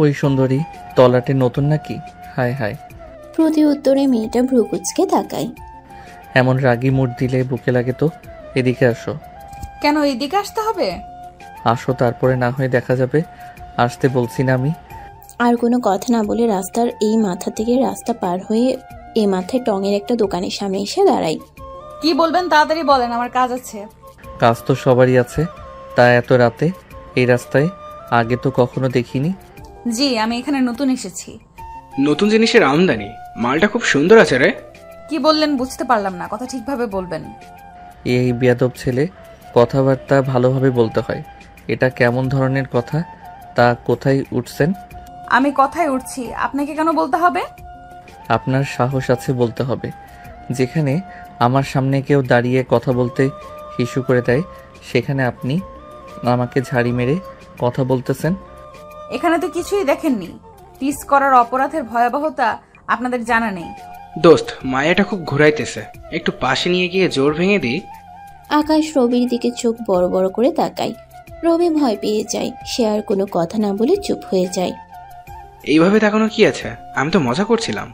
ওই সুন্দরী তলাটে নতুন নাকি? হায় হায়। প্রতি উত্তরে মেয়েটা ভ্রুকুচকে তাকায়। এমন রাগী মুড দিলে বুকে লাগে তো। এদিকে আসো। কেন এদিকে আসতে হবে? আসো, তারপরে না হয় দেখা যাবে। আসতে বলছি না আমি। আর কোনো কথা না বলে রাস্তার এই মাথা থেকে রাস্তা পার হয়ে এই মাথায় টঙের একটা দোকানের সামনে এসে দাঁড়ায়। কি বলবেন তাড়াতাড়ি বলেন, আমার কাজ আছে। কাজ তো সবারই আছে, তা এত রাতে এই রাস্তায় আগে তো কখনো দেখিনি। জি, আমি এখানে নতুন এসেছি। নতুন জিনিসের আমদানি। মালটা খুব সুন্দর আছে রে। কি বললেন বুঝতে পারলাম না, কথা ঠিকভাবে বলবেন। এই বেয়াদব ছেলে, কথাবার্তা ভালোভাবে বলতে হয়। এটা কেমন ধরনের কথা? তা কোথায় উঠছেন? আমি কথায় উঠছি, আপনাকে কেন বলতে হবে? আপনার সাহস আছে বলতে হবে। যেখানে আমার সামনে কেউ দাঁড়িয়ে কথা বলতে হিসু করে দেয়, সেখানে আপনি আমাকে ঝাড়ি মেরে কথা বলতেছেন। এখানে তো কিছুই দেখেননি। পিস করার অপরাধের ভয়াবহতা আপনাদের জানা নেই। দোস্ত, মায়াটা খুব ঘুরাইতেছে, একটু পাশে নিয়ে গিয়ে জোর ভেঙে দিই। আকাশ রবির দিকে চোখ বড় বড় করে তাকায়। রবি ভয় পেয়ে যায়। সে আর কোনো কথা না বলে চুপ হয়ে যায়। এইভাবে তাকানো কি আছে? আমি তো মজা করছিলাম।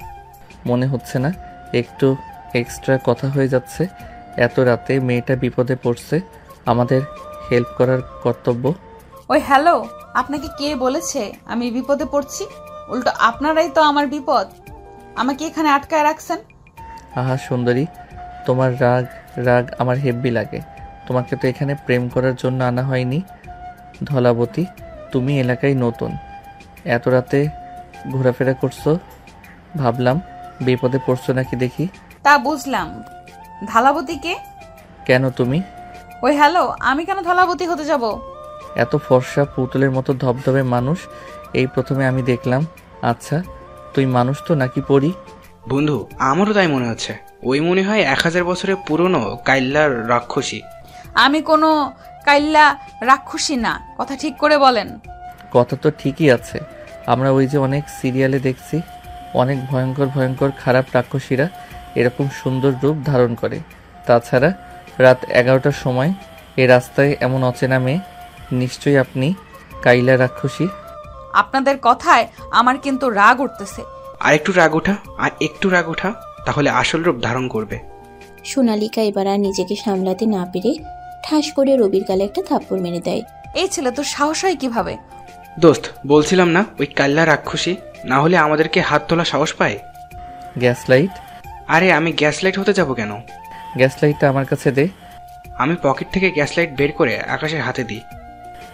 মনে হচ্ছে না একটু এক্সট্রা কথা হয়ে যাচ্ছে? এত রাতে মেয়েটা বিপদে পড়ছে, আমাদের হেল্প করার কর্তব্য। ওই হ্যালো, আপনাকে কে বলেছে আমি বিপদে পড়ছি? উল্টো আপনারাই তো আমার বিপদ। আমাকে এখানে আটকায় রাখছেন। আহা সুন্দরী, তোমার রাগ রাগ আমার হেব্বি লাগে। তোমাকে তো এখানে প্রেম করার জন্য আনা হয়নি। ধলাবতী, তুমি এলাকায় নতুন, এত রাতে ঘোরাফেরা করছো, ভাবলাম বিপদে পড়ছো নাকি দেখি। তা বুঝলাম। ধালাবতীকে? কেন তুমি? ওই হ্যালো, আমি কেন ধালাবতী হতে যাব? এত ফর্সা পুতুলের মতো ধবধবে মানুষ এই প্রথমে আমি দেখলাম। আচ্ছা, তুই মানুষ তো নাকি পরি? বন্ধু, আমারও তাই মনে হচ্ছে। ওই মনে হয় 1000 বছরের পুরনো কাইল্লার রাক্ষসী। আমি কোনো কাইল্লা রাক্ষসী না, কথা ঠিক করে বলেন। কথা তো ঠিকই আছে। আমরা ওই যে অনেক সিরিয়ালে দেখছি, অনেক ভয়ঙ্কর ভয়ঙ্কর খারাপ রাক্ষসীরা এরকম সুন্দর রূপ ধারণ করে। তাছাড়া রাত 11টার সময় এই রাস্তায় এমন অচেনা মেয়ে, নিশ্চয়ই আপনি কাইলা রাক্ষসী। আপনাদের কথায় আমার কিন্তু রাগ উঠতেছে। আর একটু রাগ ওঠা, তাহলে আসল রূপ ধারণ করবে। সোনালিকা এবার আর নিজেকে সামলাতে না পেরে ঠাস করে রবির গালে একটা থাপ্পড় মেরে দেয়। এই ছেলে তোর সাহস হয় কিভাবে? দোস্ত, বলছিলাম না ওই কাল্লা রাক্ষসী, না হলে আমাদেরকে হাত তোলা সাহস পায়। Gas light? আরে আমি গ্যাস লাইট হতে যাব কেন? গ্যাস লাইটটা আমার কাছে দে। আমি পকেট থেকে গ্যাস লাইট বের করে আকাশের হাতে দিই।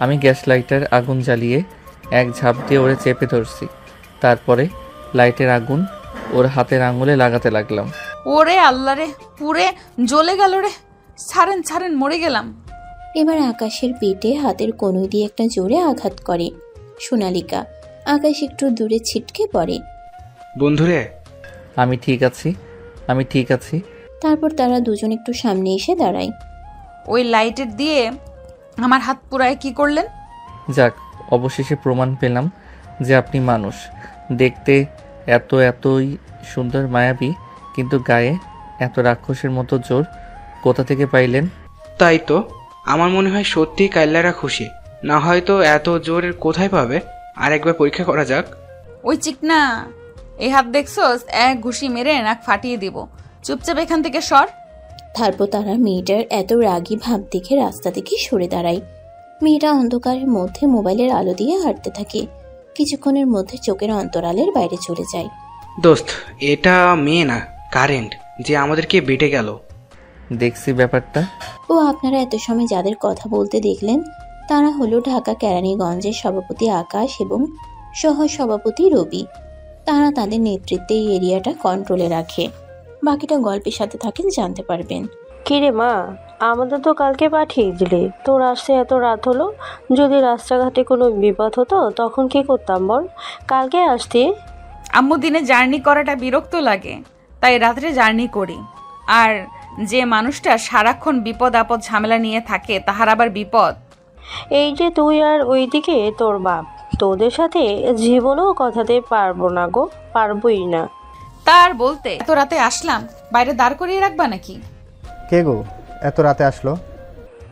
আমি গ্যাস লাইটার আগুন জ্বালিয়ে এক ঝাঁপ দিয়ে ওরে চেপে ধরছি। তারপরে লাইটের আগুন ওর হাতের আঙুলে লাগাতে লাগলাম। ওরে আল্লাহ রে, পুরে জ্বলে গেল রে। ছাড়েন ছাড়েন, মরে গেলাম। এবার আকাশের পেটে হাতের কনুই দিয়ে একটা জোরে আঘাত করে সোনালিকা। আকাশ একটু দূরে ছিটকে পড়ে। বন্ধুরে, আমি ঠিক আছি। তারপর তারা দুজন একটু সামনে এসে দাঁড়ায়। ওই লাইটের দিয়ে আমার হাত পুরায় কি করলেন? যাক, অবশেষে প্রমাণ পেলাম যে আপনি মানুষ। দেখতে এতই সুন্দর মায়াবী, কিন্তু গায়ে এত রাক্ষসের মতো জোর কোথা থেকে পাইলেন? তাই তো আমার মনে হয় সত্যি কাইল্লারা খুশি, না হয়তো এত জোর কোথায় পাবে। আর একবার পরীক্ষা করা যাক। ওই চিকনা, এই হাত দেখছস? এক ঘুষি মেরে নাক ফাটিয়ে দিব। চুপচাপ এখান থেকে সর। তারপর তারা মেয়েটার এত রাগী ভাব দেখে রাস্তা থেকে সরে দাঁড়ায়। মেয়েটা অন্ধকারের মধ্যে মোবাইলের আলো দিয়ে হাঁটতে থাকে। কিছুক্ষণের মধ্যে চোখের অন্তরালের বাইরে চলে যায়। দোস্ত, এটা মেয়ে না, কারেন্ট, যে আমাদেরকে বেটে গেল। দেখছি ব্যাপারটা। ও আপনারা এত সময় যাদের কথা বলতে দেখলেন তারা হলো ঢাকা কেরানীগঞ্জের সভাপতি আকাশ এবং সহ সভাপতি রবি। তারা তাদের নেতৃত্বে এই এরিয়াটা কন্ট্রোলে রাখে। বাকিটা গল্পের সাথে থাকেন, জানতে পারবেন। কিরে মা, আমাদের তো কালকে পাঠিয়ে দিলি, তোর আসতে এত রাত হলো। যদি রাস্তাঘাটে কোনো বিপদ হতো তখন কি করতাম বল? কালকে আসতি। আম্মু, দিনে জার্নি করাটা বিরক্ত লাগে, তাই রাত্রে জার্নি করি। আর যে মানুষটা সারাক্ষণ বিপদ আপদ ঝামেলা নিয়ে থাকে তাহার আবার বিপদ। এই যে তুই আর ওইদিকে তোর বাপ, তোদের সাথে জীবনেও কথাতে পারবো না গো, পারবোই না। তার বলতে এত রাতে আসলাম, বাইরে দাঁড় করিয়ে রাখবা নাকি? কে গো এত রাতে আসলো?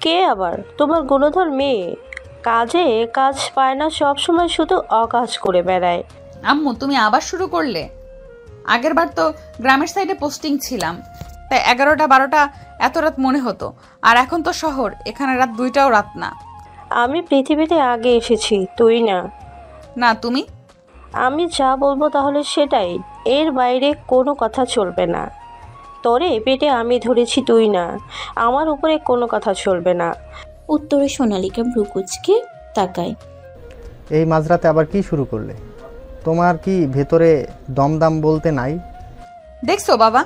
কে আবার? তোমার গুণধর মেয়ে। কাজে কাজ পায় না, সব সময় শুধু অকাজ করে বেড়ায়। আম্মু তুমি আবার শুরু করলে? আগেরবার তো গ্রামের সাইডে পোস্টিং ছিলাম, তাই 11টা 12টা এত রাত মনে হতো। আর এখন তো শহর, এখানে রাত 2টাও রাত না। আমি পৃথিবীতে আগে এসেছি, তুই না। না তুমি। আমি যা বলবো তাহলে সেটাই, এর বাইরে কোনো কথা চলবে না। তোরে পেটে আমি ধরেছি, তুই না। আমার উপরে কোনো কথা চলবে না। উত্তরে সোনালিকা ভ্রুকুচকে তাকায়। এই মাঝরাতে আবার কি শুরু করলে? তোমার কি ভেতরে দমদাম বলতে নাই? দেখছো বাবা?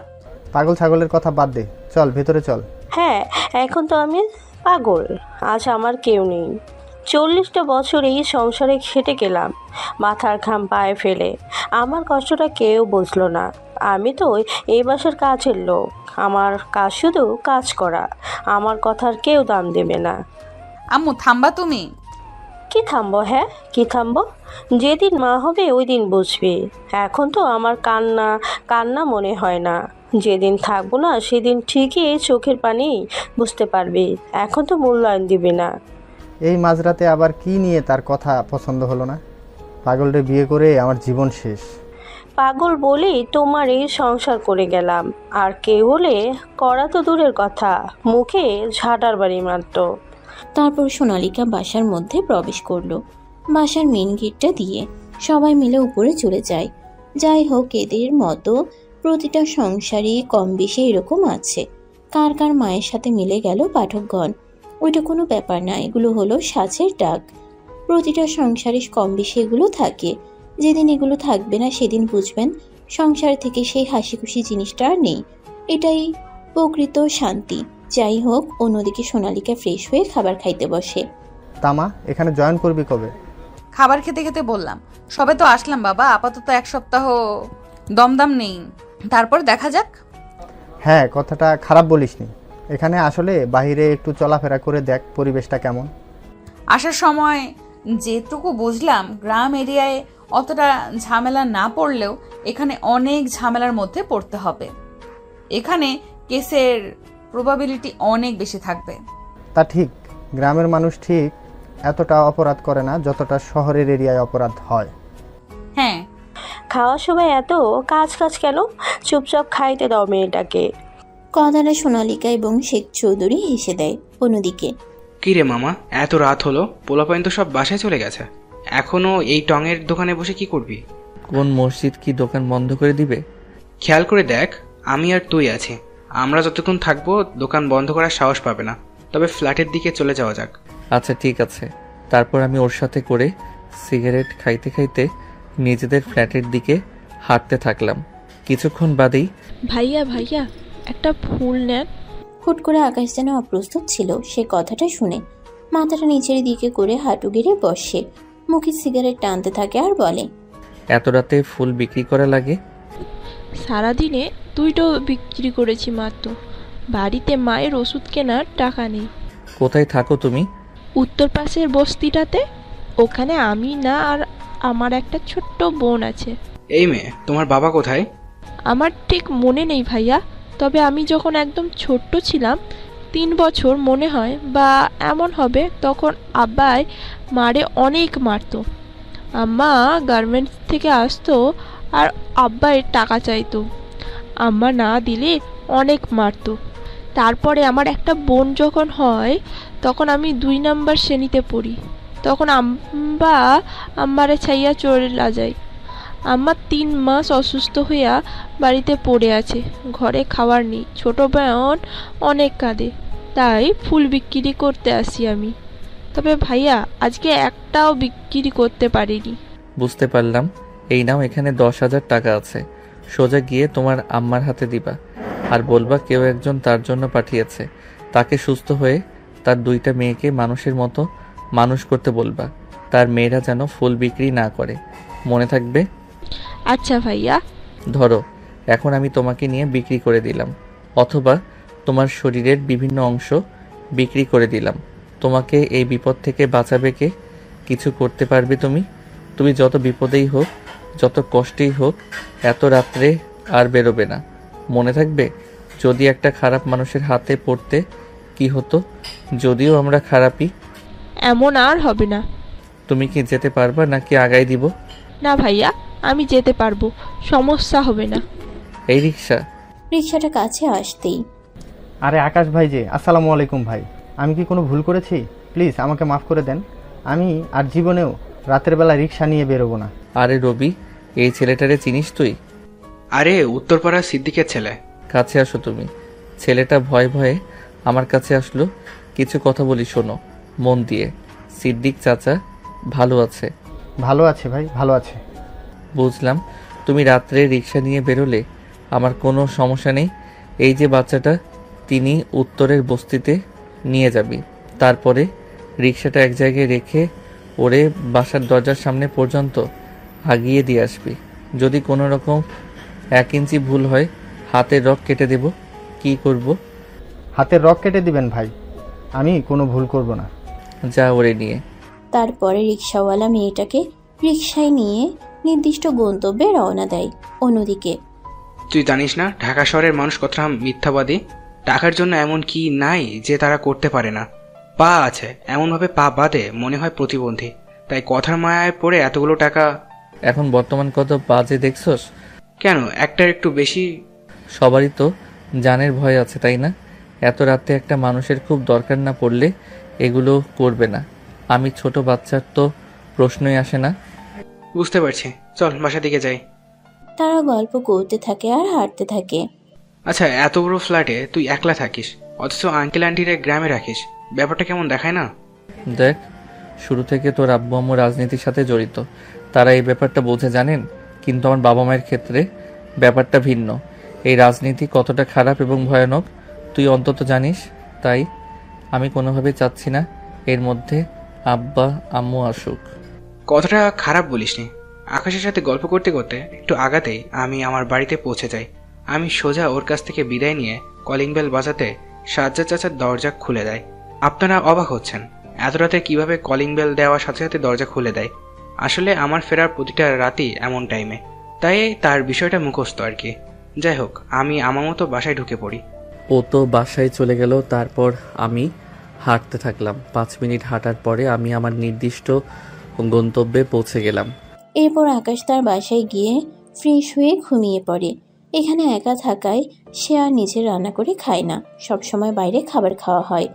পাগল ছাগলের কথা বাদ দে, চল ভেতরে চল। হ্যাঁ, এখন তো আমি পাগল। আজ আমার কেউ নেই। 40টা বছর এই সংসারে খেটে গেলাম, মাথার ঘাম পায়ে ফেলে। আমার কষ্টটা কেউ বুঝলো না। আমি তো এই বাসার কাজের লোক, আমার কাজ শুধু কাজ করা। আমার কথার কেউ দাম দেবে না। আম্মু থামবা তুমি? কি থামবো? হ্যাঁ, কি থামবো? যেদিন মা হবে ওই দিন বুঝবি। এখন তো আমার কান্না কান্না মনে হয় না। যেদিন থাকবো না সেদিন ঠিকই চোখের পানি বুঝতে পারবি। এখন তো মূল্যায়ন দিবি না। এই মাঝরাতে আবার কি নিয়ে তার কথা পছন্দ হলো না? পাগলরে বিয়ে করে আমার জীবন শেষ। পাগল বলেই তোমার এই সংসার করে গেলাম। আর কেউ হলে করা তো দূরের কথা, মুখে ঝাঁটার বাড়ি মারত। তারপর সোনালিকা বাসার মধ্যে প্রবেশ করলো। বাসার মেন গেটটা দিয়ে সবাই মিলে উপরে চলে যায়। যাই হোক, এদের মতো প্রতিটা সংসারই কম বেশি এরকম আছে। কার কার মায়ের সাথে মিলে গেল পাঠকগণ, ওইটা কোনো ব্যাপার না, এগুলো হলো সাজের ডাক। প্রতিটা সংসারে কম বেশি এগুলো থাকে। যেদিন এগুলো থাকবে না সেদিন বুঝবেন সংসার থেকে সেই হাসি খুশি জিনিসটা আর নেই। এটাই প্রকৃত শান্তি। যাই হোক, অন্যদিকে সোনালিকা ফ্রেশ হয়ে খাবার খাইতে বসে। তামা, এখানে জয়েন করবি কবে? খাবার খেতে খেতে বললাম। সবে তো আসলাম বাবা, আপাতত 1 সপ্তাহ দমদাম নেই, তারপর দেখা যাক। হ্যাঁ, কথাটা খারাপ বলিসনি। এখানে আসলে বাইরে একটু চলাফেরা করে দেখ পরিবেশটা কেমন। আসার সময় যেটুকু বুঝলাম, গ্রাম এরিয়ায় অতটা ঝামেলা না পড়লেও এখানে অনেক ঝামেলার মধ্যে পড়তে হবে। এখানে কেসের প্রবাবিলিটি অনেক বেশি থাকবে। তা ঠিক, গ্রামের মানুষ ঠিক এতটা অপরাধ করে না যতটা শহরের এরিয়ায় অপরাধ হয়। হ্যাঁ, খাওয়ার সময় এত কাজ কাজ কেন? চুপচাপ খাইতে দাও মেয়েটাকে। কথাটা সোনালিকা এবং শেখ চৌধুরী হেসে দেয়। অন্যদিকে, কি রে মামা, এত রাত হলো, পোলাপাইন তো সব বাসায় চলে গেছে। এখনো এই টঙের দোকানে বসে কি করবি? কোন মসজিদ কি দোকান বন্ধ করে দিবে? খেয়াল করে দেখ, আমি আর তুই আছি। আমরা যতক্ষণ থাকবো দোকান বন্ধ করার সাহস পাবে না। তবে ফ্ল্যাটের দিকে চলে যাওয়া যাক। আচ্ছা ঠিক আছে। তারপর আমি ওর সাথে করে সিগারেট খাইতে খাইতে নিজেদের ফ্ল্যাটের দিকে হাঁটতে থাকলাম। কিছুক্ষণ বাদেই ভাইয়া ভাইয়া একটা ফুল নেন। হুট করে আকাশ যেন অপ্রস্তুত ছিল। সে কথাটা শুনে মাথাটা নিচের দিকে করে হাঁটু গেড়ে বসে, মুখে সিগারেট টানতে থাকে আর বলে, এত রাতে ফুল বিক্রি করা লাগে? সারাদিনে 2টো বিক্রি করেছি মাত্র। বাড়িতে মায়ের ওষুধ কেনার টাকা নেই। কোথায় থাকো তুমি? উত্তর পাশের বস্তিটাতে। ওখানে আমি না আর আমার একটা ছোট্ট বোন আছে। এই মেয়ে, তোমার বাবা কোথায়? আমার ঠিক মনে নেই ভাইয়া, তবে আমি যখন একদম ছোট্ট ছিলাম, 3 বছর মনে হয় বা এমন হবে, তখন আব্বাই মারে অনেক মারতো। আম্মা গার্মেন্টস থেকে আসতো আর আব্বাই টাকা চাইতো। আম্মা না দিলে অনেক মারতো। তারপরে আমার একটা বোন যখন হয়, তখন আমি 2 নাম্বার শ্রেণীতে পড়ি। তখন আম্মা আমারে ছাইয়া চলে যায়। আম্মা 3 মাস অসুস্থ হইয়া বাড়িতে পড়ে আছে, ঘরে খাবার নেই। ছোট বোন অনেক কাঁদে, তাই ফুল বিক্রি করতে আসি আমি। তবে ভাইয়া আজকে একটাও বিক্রি করতে পারিনি। বুঝতে পারলাম। এই নাও, এখানে 10,000 টাকা আছে। সোজা গিয়ে তোমার আম্মার হাতে দিবা আর বলবা কেউ একজন তার জন্য পাঠিয়েছে। তাকে সুস্থ হয়ে তার 2টা মেয়েকে মানুষের মতো মানুষ করতে বলবা। তার মেয়েরা যেন ফুল বিক্রি না করে, মনে থাকবে? আচ্ছা ভাইয়া। ধরো, এখন আমি তোমাকে নিয়ে বিক্রি করে দিলাম, অথবা তোমার শরীরের বিভিন্ন অংশ বিক্রি করে দিলাম। তোমাকে এই বিপদ থেকে বাঁচাবে কে? কিছু করতে পারবে তুমি? তুমি যত বিপদেই হোক, যত কষ্টেই হোক, এত রাত্রে আর বেরোবে না, মনে থাকবে? যদি একটা খারাপ মানুষের হাতে পড়তে কি হতো? যদিও আমরা খারাপই। এমন আর হবে না। তুমি কি যেতে পারবা নাকি আগাই দিব? না ভাইয়া, আমি যেতে পারবো, সমস্যা হবে না। এই রিক্সা। রিক্সাটা কাছে আসতেই আরে আকাশ ভাই যে, আসসালামু আলাইকুম ভাই। আমি কি কোনো ভুল করেছি? প্লিজ আমাকে মাফ করে দেন। আমি আর জীবনেও রাতের বেলা রিক্সা নিয়ে বেরোবো না। আরে রবি, এই ছেলেটারে চিনিস তুই? আরে উত্তরপাড়া সিদ্দিকের ছেলে। কাছে আসো তুমি। ছেলেটা ভয়ে ভয়ে আমার কাছে আসলো। কিছু কথা বলি, শোনো মন দিয়ে। সিদ্দিক চাচা ভালো আছে? ভালো আছে ভাই, ভালো আছে। বুঝলাম, তুমি রাত্রে রিক্সা নিয়ে বেরোলে আমার কোনো সমস্যা নেই। এই যে বাচ্চাটা, তিনি উত্তরের বস্তিতে নিয়ে যাবি। তারপরে রিক্সাটা এক জায়গায় রেখে ওরে বাসার দরজার সামনে পর্যন্ত আগিয়ে দিয়ে আসবি। যদি কোনো রকম 1 ইঞ্চি ভুল হয়, হাতের রক কেটে দেব। কি করব? হাতের রক কেটে দিবেন ভাই, আমি কোনো ভুল করব না। যা ওরে নিয়ে। তারপরে রিক্সাওয়ালা মেয়েটাকে রিক্সায় নিয়ে নির্দিষ্ট গন্তব্যে রওনা দেয়। অন্যদিকে তুই জানিস না ঢাকা শহরের মানুষ কতটা মিথ্যাবাদী? টাকার জন্য এমন কি নাই যে তারা করতে পারে না। পা আছে, এমনভাবে পা বাঁধে মনে হয় প্রতিবন্ধী। তাই কথার মায়ায় পড়ে এতগুলো টাকা। এখন বর্তমান কত বাজে দেখছস? কেন, একটার একটু বেশি। সবারই তো জানের ভয় আছে, তাই না? এত রাতে একটা মানুষের খুব দরকার না পড়লে এগুলো করবে না। আমি ছোট বাচ্চার তো প্রশ্নই আসে না। বুঝতে পারছি, চল বাসার দিকে যাই। তারা গল্প করতে থাকে আর হাঁটতে থাকে। আচ্ছা, এত বড় ফ্ল্যাটে তুই একলা থাকিস, অথচ আঙ্কেল আন্টিরে গ্রামে রাখিস। ব্যাপারটা কেমন দেখায় না? দেখ, শুরু থেকে তোর আব্বু আম্মু রাজনীতির সাথে জড়িত, তারা এই ব্যাপারটা বোঝে জানেন। কিন্তু আমার বাবা মায়ের ক্ষেত্রে ব্যাপারটা ভিন্ন। এই রাজনীতি কতটা খারাপ এবং ভয়ানক তুই অন্তত জানিস। তাই আমি কোনোভাবেই চাচ্ছি না এর মধ্যে আব্বা আম্মু আসুক। কথাটা খারাপ বলিসনি। আকাশের সাথে গল্প করতে করতে একটু আগাতেই আমি আমার বাড়িতে পৌঁছে যাই। আমি সোজা ওর কাছ থেকে বিদায় নিয়ে কলিং বেল বাজাতে সাজ্জাদ চাচার দরজা খুলে দেয়। আপনারা অবাক হচ্ছেন এত রাতে কিভাবে কলিং বেল দেওয়ার সাথে সাথে দরজা খুলে দেয়। আসলে আমার ফেরার প্রতিটা রাতই এমন টাইমে, তাই তার বিষয়টা মুখস্থ আর কি। যাই হোক, আমি আমার মতো বাসায় ঢুকে পড়ি। ও তো বাসায় চলে গেল, তারপর আমি হাঁটতে থাকলাম। 5 মিনিট হাঁটার পরে আমি আমার নির্দিষ্ট গন্তব্যে পৌঁছে গেলাম। এরপর আকাশ তার বাসায় গিয়ে ফ্রেশ হয়ে ঘুমিয়ে পড়ে। এখানে একা থাকায় সে আর নিজে রান্না করে খায় না, সবসময় বাইরে খাবার খাওয়া হয়।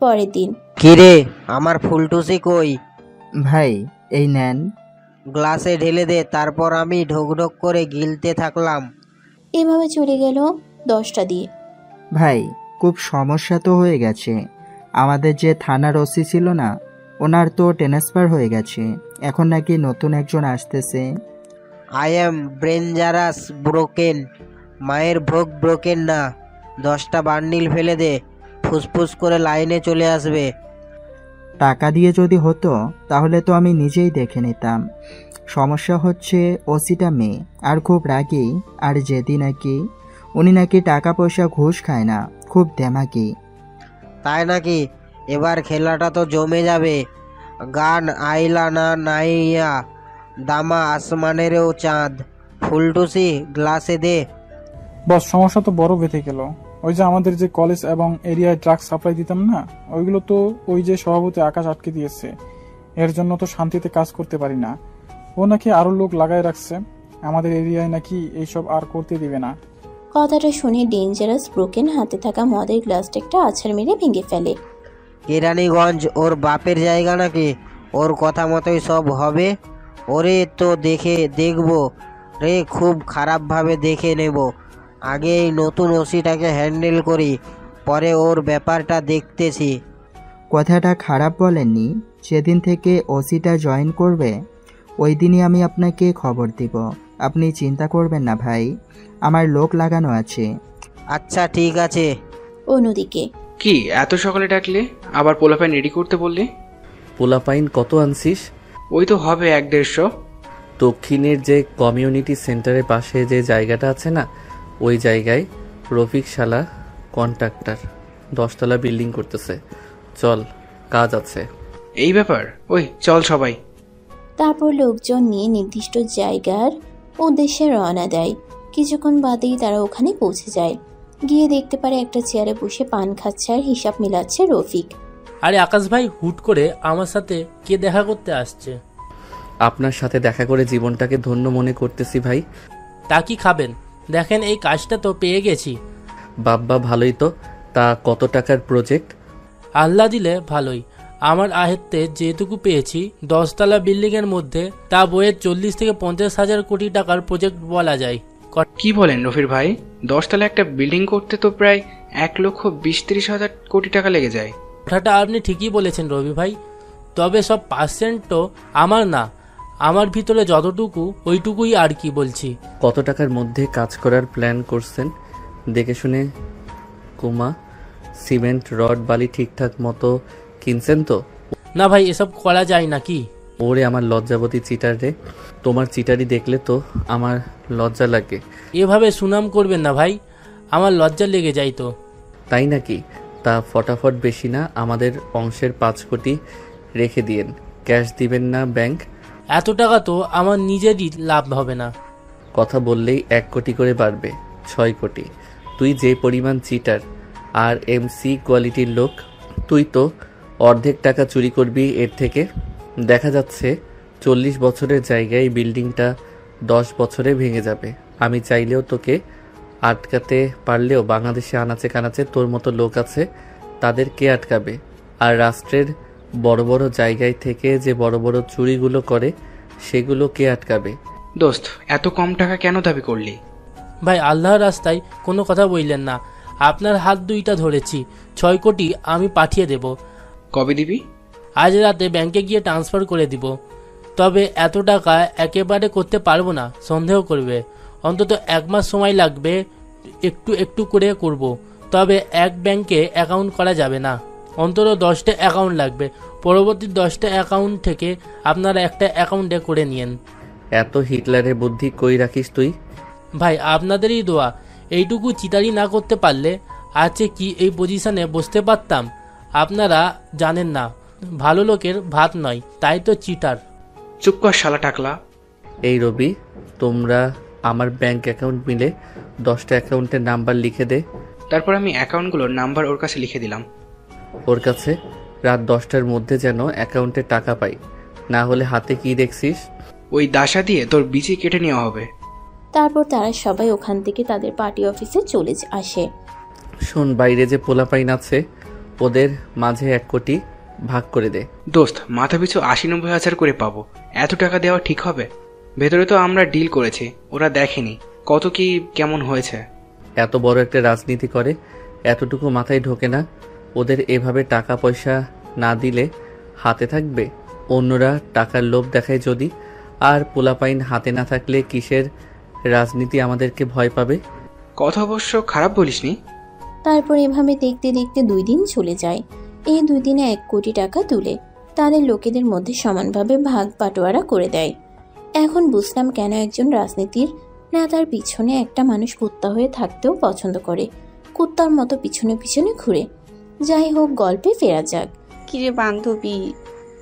পরের দিন কিরে, আমার ফুলটুসি কই? ভাই এই নেন। গ্লাসে ঢেলে দে, তারপর আমি ঢোক ঢোক করে গিলতে থাকলাম। এভাবে চলে গেল 10টা দিয়ে। ভাই খুব সমস্যা তো হয়ে গেছে। আমাদের যে থানার ওসি ছিল না, ওনার তো ট্রান্সফার হয়ে গেছে। এখন নাকি নতুন একজন আসতেছে। আই এম ডেঞ্জারাস ব্রোকেন, মায়ের ভোগ ব্রোকেন না। 10টা বান্ডিল ফেলে দে, ফুসফুস করে লাইনে চলে আসবে। টাকা দিয়ে যদি হতো তাহলে তো আমি নিজেই দেখে নিতাম। সমস্যা হচ্ছে ওসিটা মেয়ে আর খুব রাগী, আর যেদি নাকি উনি নাকি টাকা পয়সা ঘুষ খায় না, খুব দেমাকি। তাই নাকি? এবার খেলাটা তো জমে যাবে। গান আইলা না নাইয়া, দামা আসমানেরও চাঁদ। ফুলটুসি গ্লাসে দে। বস, সমস্যা তো বড় বেঁধে গেল। ওই যে আমাদের যে কলেজ এবং এরিয়ায় ড্রাগ সাপ্লাই দিতাম না, ওইগুলো তো ওই যে সভাপতি আকাশ আটকে দিয়েছে। এর জন্য তো শান্তিতে কাজ করতে পারি না। ও নাকি আরো লোক লাগাই রাখছে। আমাদের এরিয়ায় নাকি এইসব আর করতে দিবে না। কথাটা শুনে ডেঞ্জারাস ব্রোকেন হাতে থাকা মদের গ্লাসটা একটা আছাড় মেরে ভেঙে ফেলে। কেরানীগঞ্জ ওর বাপের জায়গা নাকি? ওর কথা মতোই সব হবে। ওরে তো দেখবো রে, খুব খারাপভাবে দেখে নেব। আগে এই নতুন ওসিটাকে হ্যান্ডেল করি, পরে ওর ব্যাপারটা দেখতেছি। কথাটা খারাপ বলেননি। যেদিন থেকে ওসিটা জয়েন করবে ওই দিনই আমি আপনাকে খবর দিব। আপনি চিন্তা করবেন না ভাই, আমার লোক লাগানো আছে। আচ্ছা ঠিক আছে। অন্যদিকে কি এত সকালে ডাকলে? আবার পোলাপাইন রেডি করতে বললি? পোলাপাইন কত আনছিস? ওই তো হবে 1-150। দক্ষিণের যে কমিউনিটি সেন্টারের পাশে যে জায়গাটা আছে না, ওই জায়গায় রফিক শালা কন্ট্রাক্টর 10 তলা বিল্ডিং করতেছে। চল, কাজ আছে। এই ব্যাপার? ওই চল সবাই। তারপর লোকজন নিয়ে নির্দিষ্ট জায়গার উদ্দেশ্যে রওনা দেয়। কিছুক্ষণ বাদেই তারা ওখানে পৌঁছে যায়। গিয়ে দেখতে পারে একটা চেয়ারে বসে পান খাচ্ছে আর হিসাব মিলাচ্ছে রফিক। আরে আকাশ ভাই, হুট করে আমার সাথে কে দেখা করতে আসছে? আপনার সাথে দেখা করে জীবনটাকে ধন্য মনে করতেছি ভাই। তা কি খাবেন? দেখেন এই কাজটা তো পেয়ে গেছি। বাব্বা, ভালোই তো। তা কত টাকার প্রজেক্ট? আল্লাহ দিলে ভালোই। আমার আয়ত্তে যেটুকু পেয়েছি 10 তলা বিল্ডিং এর মধ্যে, তা বইয়ের 40 থেকে 50,000 কোটি টাকার প্রজেক্ট বলা যায়। কি বলেন রফির ভাই? 10 তলা একটা বিল্ডিং করতে তো প্রায় 1,20,30,000 কোটি টাকা লেগে যায়। কথাটা আপনি ঠিকই বলেছেন রবি ভাই, তবে সব পার্সেন্ট তো আমার না, আমার ভিতরে যতটুকু ওইটুকুই আর কি বলছি। কত টাকার মধ্যে কাজ করার প্ল্যান করছেন? দেখে শুনে কুমা, সিমেন্ট, রড, বালি ঠিকঠাক মতো কিনছেন তো? না ভাই, এসব করা যায় নাকি? ওরে আমার লজ্জাবতী চিটার রে, তোমার চিটারি দেখলে তো আমার লজ্জা লাগে। এভাবে সুনাম করবেন না ভাই, আমার লজ্জা লেগে যায় তো। তাই নাকি? তা ফটাফট বেশি না, আমাদের অংশের 5 কোটি রেখে দিয়েন। ক্যাশ দিবেন না ব্যাংক? এত টাকা তো আমার নিজেরই লাভ হবে না। কথা বললেই 1 কোটি করে বাড়বে, 6 কোটি। তুই যে পরিমাণ চিটার আর এমসি কোয়ালিটির লোক, তুই তো অর্ধেক টাকা চুরি করবি এর থেকে। দেখা যাচ্ছে 40 বছরের জায়গায় বিল্ডিংটা 10 বছরে ভেঙে যাবে। আমি চাইলেও তোকে আটকাতে পারলেও বাংলাদেশে আনাচে কানাচে তোর মতো লোক আছে, তাদের কে আটকাবে? আর রাষ্ট্রের বড় বড় জায়গায় থেকে যে বড় বড় চুরিগুলো করে সেগুলো কে আটকাবে? দোস্ত, এত কম টাকা কেন দাবি করলি? ভাই আল্লাহর রাস্তায় কোনো কথা বললেন না, আপনার হাত দুইটা ধরেছি। 6 কোটি আমি পাঠিয়ে দেব। কবে দিবি? আজ রাতে ব্যাংকে গিয়ে ট্রান্সফার করে দিব। তবে এত টাকা একেবারে করতে পারবো না, সন্দেহ করবে। অন্তত 1 মাস সময় লাগবে, একটু একটু করে করব। তবে এক ব্যাংকে অ্যাকাউন্ট করা যাবে না, অন্তত 10টা অ্যাকাউন্ট লাগবে। পরবর্তী 10টা অ্যাকাউন্ট থেকে আপনারা একটা অ্যাকাউন্টে করে নিয়েন। এত হিটলারের বুদ্ধি কই রাখিস তুই? ভাই আপনাদেরই দোয়া। এইটুকু চিটারি না করতে পারলে আছে কি এই পজিশনে বসতে পারতাম? আপনারা জানেন না, ভালো লোকের ভাত নয়, তাই তো চিটার। চুপ কর শালা টাকলা। এই রবি, তোমরা আমার ব্যাংক অ্যাকাউন্ট মিলে 10টা অ্যাকাউন্টের নাম্বার লিখে দে। তারপর আমি অ্যাকাউন্টগুলোর নাম্বার ওর কাছে লিখে দিলাম। ওর কাছে রাত 10টার মধ্যে যেন অ্যাকাউন্টে টাকা পাই, না হলে হাতে কি দেখছিস? ওই দাসা দিয়ে তোর বিচি কেটে নেওয়া হবে। তারপর তারা সবাই ওখান থেকে তাদের পার্টি অফিসে চলে আসে। শোন, বাইরে যে পোলাপাইন আছে ওদের মাঝে 1 কোটি ভাগ করে দে। দোস্ত, মাথা পিছু 80-90 হাজার করে পাবো, এত টাকা দেওয়া ঠিক হবে? ভেতরে তো আমরা ডিল করেছি, ওরা দেখেনি কত কি কেমন হয়েছে। এত বড় একটা রাজনীতি করে এতটুকু মাথায় ঢোকে না? ওদের এভাবে টাকা পয়সা না দিলে হাতে থাকবে? অন্যরা টাকার লোভ দেখায় যদি, আর পোলাপাইন হাতে না থাকলে কিসের রাজনীতি আমাদেরকে ভয় পাবে? কথা অবশ্য খারাপ বলিসনি। তারপর এভাবে দেখতে দেখতে 2 দিন চলে যায়। এই 2 দিনে 1 কোটি টাকা তুলে তাদের লোকেদের মধ্যে সমানভাবে ভাগ বাটোয়ারা করে দেয়। এখন বুঝলাম কেন একজন রাজনীতির নেতার পিছনে একটা মানুষ কুত্তা হয়ে থাকতেও পছন্দ করে, কুত্তার মতো পিছনে পিছনে ঘুরে। যাই হোক, গল্পে ফেরা যাক। কিরে বান্ধবী,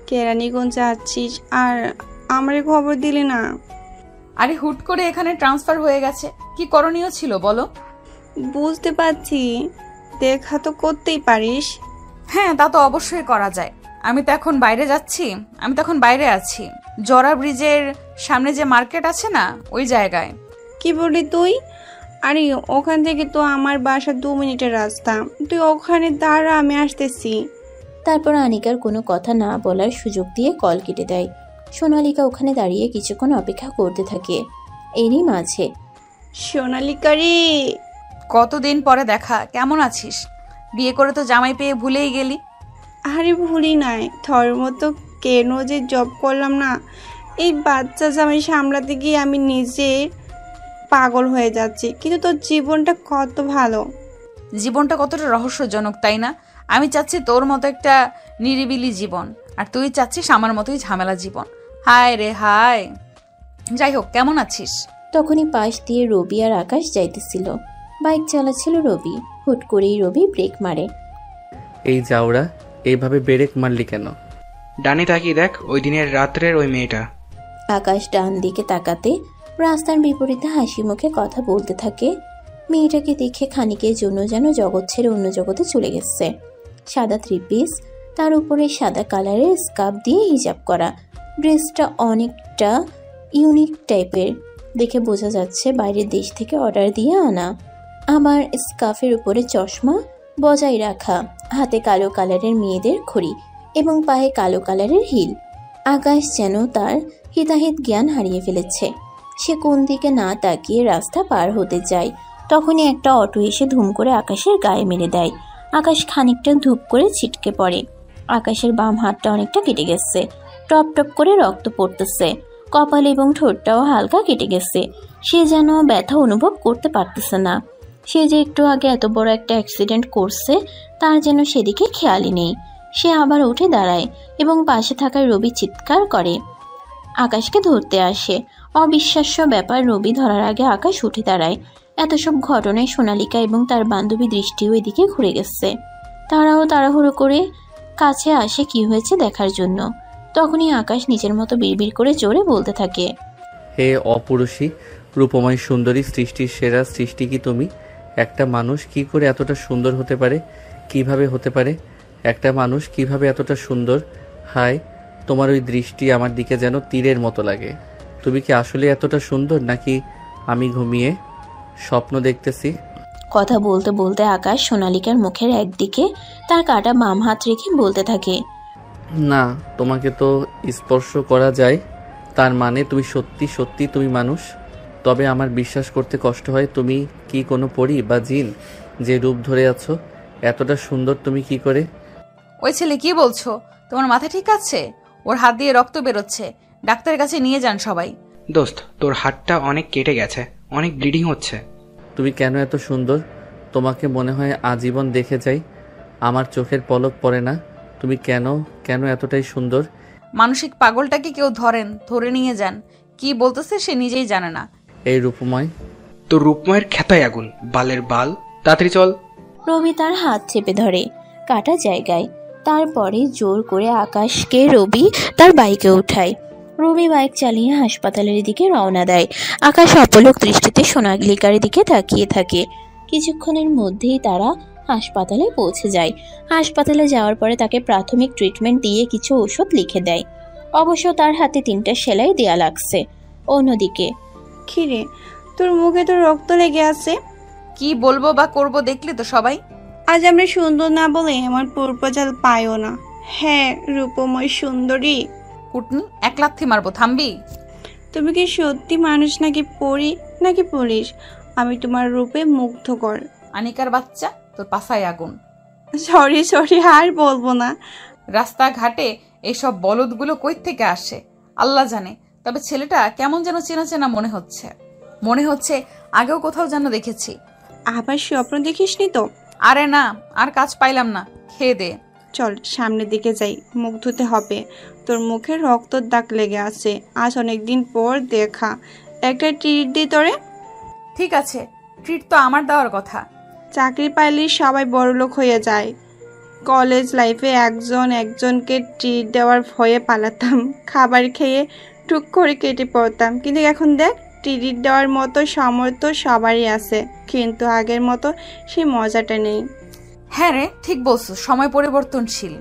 কেরানীগঞ্জ যাচ্ছিস আর আমারে খবর দিলে না? আরে হুট করে এখানে ট্রান্সফার হয়ে গেছে, কি করণীয় ছিল বলো? বুঝতে পারছি, দেখা তো করতেই পারিস। হ্যাঁ, তা তো অবশ্যই করা যায়। আমি তো এখন বাইরে আছি, জরা ব্রিজের সামনে যে মার্কেট আছে না, ওই জায়গায়। কি বলি তুই? আরে ওখান থেকে তো আমার বাসা 2 মিনিটের রাস্তা, তুই ওখানে দাঁড়া, আমি আসতেছি। তারপর আনিকার কোনো কথা না বলার সুযোগ দিয়ে কল কেটে দেয়। সোনালিকা ওখানে দাঁড়িয়ে কিছুক্ষণ অপেক্ষা করতে থাকে। এরই মাঝে, সোনালিকা রে, কতদিন পরে দেখা, কেমন আছিস? বিয়ে করে তো জামাই পেয়ে ভুলেই গেলি। আরে ভুলি নাই, তোর মতো কেন যে জব করলাম না, এই বাচ্চা জামাই সামলাতে গিয়ে আমি নিজে পাগল হয়ে যাচ্ছি। কিন্তু তোর জীবনটা কত ভালো, জীবনটা কতটা রহস্যজনক, তাই না? আমি চাচ্ছি তোর মতো একটা নিরিবিলি জীবন, আর তুই চাচ্ছিস আমার মতোই ঝামেলা জীবন। হায় রে হায়। যাই হোক, কেমন আছিস? তখনই পাশ দিয়ে রবি আর আকাশ যাইতেছিল। বাইক চালাচ্ছিল রবি। হুট করেই রবি ব্রেক মারে। এই যাওরা, এইভাবে ব্রেক মারলি কেন? ডানে তাকিয়ে দেখ, ওই দিনের রাত্রের ওই মেয়েটা। আকাশ ডান দিকে তাকাতে রাস্তার বিপরীতে হাসি মুখে কথা বলতে থাকে। মেয়েটাকে দেখে খানিকের জন্য যেন জগৎ ছেড়ে অন্য জগতে চলে গেছে। সাদা 3 পিস, তার উপরে সাদা কালারের স্কার্ফ দিয়ে হিজাব করা। ড্রেসটা অনেকটা ইউনিক টাইপের, দেখে বোঝা যাচ্ছে বাইরের দেশ থেকে অর্ডার দিয়ে আনা। আবার স্কার্ফের উপরে চশমা বজায় রাখা, হাতে কালো কালারের মেয়েদের ঘড়ি এবং পায়ে কালো কালারের হিল। আকাশ যেন তার হিতাহিত জ্ঞান হারিয়ে ফেলেছে। সে কোন দিকে না তাকিয়ে রাস্তা পার হতে যায়, তখনই একটা অটো এসে ধুম করে আকাশের গায়ে মেরে দেয়। আকাশ খানিকটা ধূপ করে ছিটকে পড়ে। আকাশের বাম হাতটা অনেকটা কেটে গেছে, টপ টপ করে রক্ত পড়তেছে। কপাল এবং ঠোঁটটাও হালকা কেটে গেছে। সে যেন ব্যথা অনুভব করতে পারতেছে না। সে যে একটু আগে এত বড় একটা অ্যাক্সিডেন্ট করছে তার যেন সেদিকে খেয়ালই নেই। সে আবার উঠে দাঁড়ায় এবং পাশে থাকা রবি চিৎকার করে, আকাশকে ধরতে আসে। অবিশ্বাস্য ব্যাপার, রবি ধরার আগে আকাশ উঠে দাঁড়ায়। এত সব ঘটনায় সোনালিকা এবং তার বান্ধবী দৃষ্টিও এদিকে ঘুরে গেছে। তারাও তাড়াহুড়ো করে কাছে আসে কি হয়েছে দেখার জন্য। তখনই আকাশ নিজের মতো বিড়বিড় করে জোরে বলতে থাকে, হে অপুরুষী রূপময় সুন্দরী, সৃষ্টির সেরা সৃষ্টি কি তুমি? একটা মানুষ কি করে এতটা সুন্দর হতে পারে? কিভাবে হতে পারে একটা মানুষ কিভাবে এতটা সুন্দর? হায়, তোমার ওই দৃষ্টি আমার দিকে যেন তীরের মতো লাগে। তুমি কি আসলে এতটা সুন্দর, নাকি আমি ঘুমিয়ে স্বপ্ন দেখতেছি? কথা বলতে বলতে আকাশ সোনালিকার মুখের একদিকে তার কাটা বাম হাত রেখে বলতে থাকে, না, তোমাকে তো স্পর্শ করা যায়, তার মানে তুমি সত্যি সত্যি তুমি মানুষ। তবে আমার বিশ্বাস করতে কষ্ট হয়, তুমি কি কোনো পরী বা জিন যে রূপ ধরে আছো? এতটা সুন্দর তুমি কি করে? ওই ছেলে কি বলছো? তোমার মাথা ঠিক আছে? ওর হাত দিয়ে রক্ত বেরোচ্ছে, ডাক্তারের কাছে নিয়ে যান সবাই। দোস্ত, তোর হাতটা অনেক কেটে গেছে, অনেক ব্লিডিং হচ্ছে। তুমি কেন এত সুন্দর? তোমাকে মনে হয় আজীবন দেখে যাই, আমার চোখের পলক পড়ে না। তুমি কেন কেন এতটাই সুন্দর? মানসিক পাগলটাকে কেউ ধরেন, ধরে নিয়ে যান। কি বলতেছে সে নিজেই জানে না। এই রূপময়, তোর রূপময়ের খেতায় আগুন, বালের বাল, তাড়াতাড়ি চল। রবি তার হাত চেপে ধরে কাটা জায়গায়। তারপরে জোর করে আকাশকে রবি তার বাইকে উঠায়। রবি বাইক চালিয়ে হাসপাতালের দিকে রওনা দেয়। আকাশ অপলক দৃষ্টিতে সোনালিকার দিকে তাকিয়ে থাকে। কিছুক্ষণের মধ্যেই তারা হাসপাতালে পৌঁছে যায়। হাসপাতালে যাওয়ার পরে তাকে প্রাথমিক ট্রিটমেন্ট দিয়ে কিছু ওষুধ লিখে দেয়। অবশ্য তার হাতে 3টা সেলাই দেয়া লাগছে। অন্যদিকে, খিরে, তোর মুখে তো রক্ত লেগে আছে। কি বলবো বা করবো দেখলি তো সবাই। আজ আমরা সুন্দর না বলে আমার প্রপোজাল পাইও না। হ্যাঁ রূপময় সুন্দরী। কুটনি, এক লাথি মারবো, থামবি? তুমি কি সত্যি মানুষ নাকি পরী নাকি পুলিশ? আমি তোমার রূপে মুগ্ধকর। আনিকার বাচ্চা, তোর পাছায় আগুন। সরি আর বলবো না। রাস্তাঘাটে এইসব বলদগুলো কই থেকে আসে আল্লাহ জানে। তবে ছেলেটা কেমন যেন চেনা চেনা মনে হচ্ছে আগেও কোথাও যেন দেখেছি। আবার স্বপ্ন দেখিসনি তো? আরে না, আর কাজ পাইলাম না, খেয়ে দে। চল সামনের দিকে যাই, মুখ ধুতে হবে। তোর মুখে রক্তর দাগ লেগে আছে। আজ অনেকদিন পর দেখা, একটা ট্রিট দি তোরে। ঠিক আছে, ট্রিট তো আমার দেওয়ার কথা। চাকরি পাইলে সবাই বড়লোক হয়ে যায়। কলেজ লাইফে একজনকে ট্রিট দেওয়ার ভয়ে পালাতাম, খাবার খেয়ে টুক করে কেটে পড়তাম। কিন্তু এখন দেখ, ট্রিট দেওয়ার মতো সামর্থ্য সবারই আছে, কিন্তু আগের মতো সেই মজাটা নেই। হ্যাঁ রে, ঠিক বলছো, সময় পরিবর্তনশীল।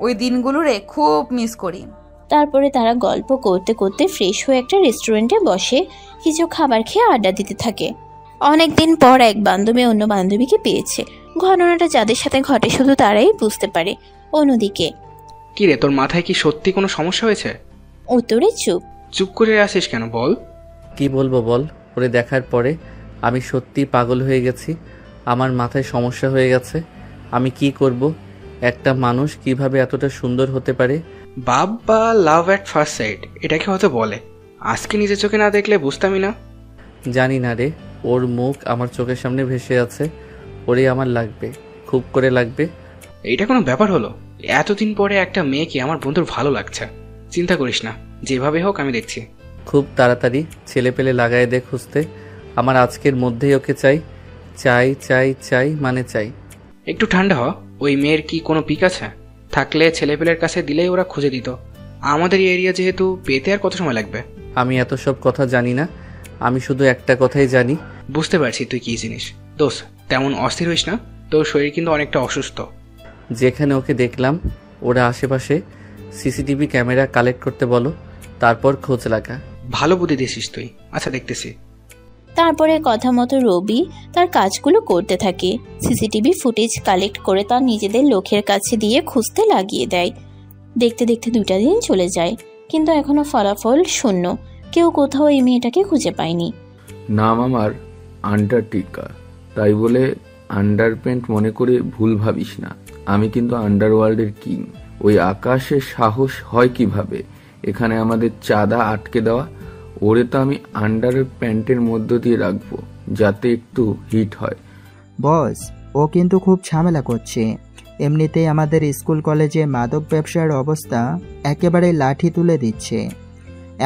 ওই দিনগুলোরে খুব মিস করি। তারপরে তারা গল্প করতে করতে ফ্রেশ হয়ে একটা রেস্টুরেন্টে বসে কিছু খাবার খেয়ে আড্ডা দিতে থাকে। অনেকদিন পর এক বান্ধবী অন্য বান্ধবীকে পেয়েছে। ঘটনাটা যাদের সাথে ঘটে শুধু তারাই বুঝতে পারে। অন্যদিকে, কি রে, তোর মাথায় কি সত্যি কোনো সমস্যা হয়েছে? উত্তরে চুপ করে আসিস কেন, বল। কি বলবো বল? ওরে দেখার পরে আমি সত্যি পাগল হয়ে গেছি। আমার মাথায় সমস্যা হয়ে গেছে। আমি কি করব? একটা মানুষ কিভাবে এতটা সুন্দর হতে পারে? বাবা, লাভ অ্যাট ফার্স্ট সাইট এটাকে হয়তো বলে। আজকে নিজের চোখে না দেখলে বুঝতামই না। জানি না রে, ওর মুখ আমার চোখের সামনে ভেসে আছে। ওরে আমার লাগবে, খুব করে লাগবে। এইটা কোনো ব্যাপার হলো? এতদিন পরে একটা মেয়েকে আমার বন্ধুর ভালো লাগছে। চিন্তা করিস না, যেভাবে হোক আমি দেখছি। খুব তাড়াতাড়ি ছেলে পেলে লাগায় দে খুঁজতে। আমার আজকের মধ্যেই ওকে চাই চাই চাই চাই মানে চাই। একটু ঠান্ডা হ। ওই মেয়ের কি কোনো পিক আছে? থাকলে ছেলেপেলের কাছে দিলেই ওরা খুঁজে দিত। আমাদের এরিয়া যেহেতু, পেতে আর কত সময় লাগবে? আমি এত সব কথা জানি না, আমি শুধু একটা কথাই জানি। বুঝতে পারছি তুই কি জিনিস। দোষ, তেমন অস্থির হইস না, তোর শরীর কিন্তু অনেকটা অসুস্থ। যেখানে ওকে দেখলাম ওরা আশেপাশে সিসিটিভি ক্যামেরা কালেক্ট করতে বলো, তারপর খোঁজ লাগা। ভালো বুদ্ধি দিয়েছিস তুই। আচ্ছা, দেখতেছি। তারপরে কথা মতো রবি তার কাজগুলো করতে থাকে। সিসিটিভি ফুটেজ কালেক্ট করে তার নিজেদের লোকের কাছে দিয়ে খুঁজতে লাগিয়ে দেয়। দেখতে দেখতে 2টা দিন চলে যায়, কিন্তু এখনো ফলাফল শূন্য। কেউ কোথাও এই মেয়েটাকে খুঁজে পায়নি। নাম আমার আন্টার্কটিকা, তাই বলে আন্ডারপ্যান্ট মনে করে ভুল ভাবিস না। আমি কিন্তু আন্ডারওয়ার্ল্ডের কিং। ওই আকাশের সাহস হয় কিভাবে এখানে আমাদের চাঁদা আটকে দেওয়া? ওরে তো আমি আন্ডার প্যান্টের মধ্য দিয়ে রাখবো, যাতে একটু হিট হয়। বস, ও কিন্তু খুব ঝামেলা করছে। এমনিতেই আমাদের স্কুল কলেজে মাদক ব্যবসার অবস্থা একেবারে লাঠি তুলে দিচ্ছে।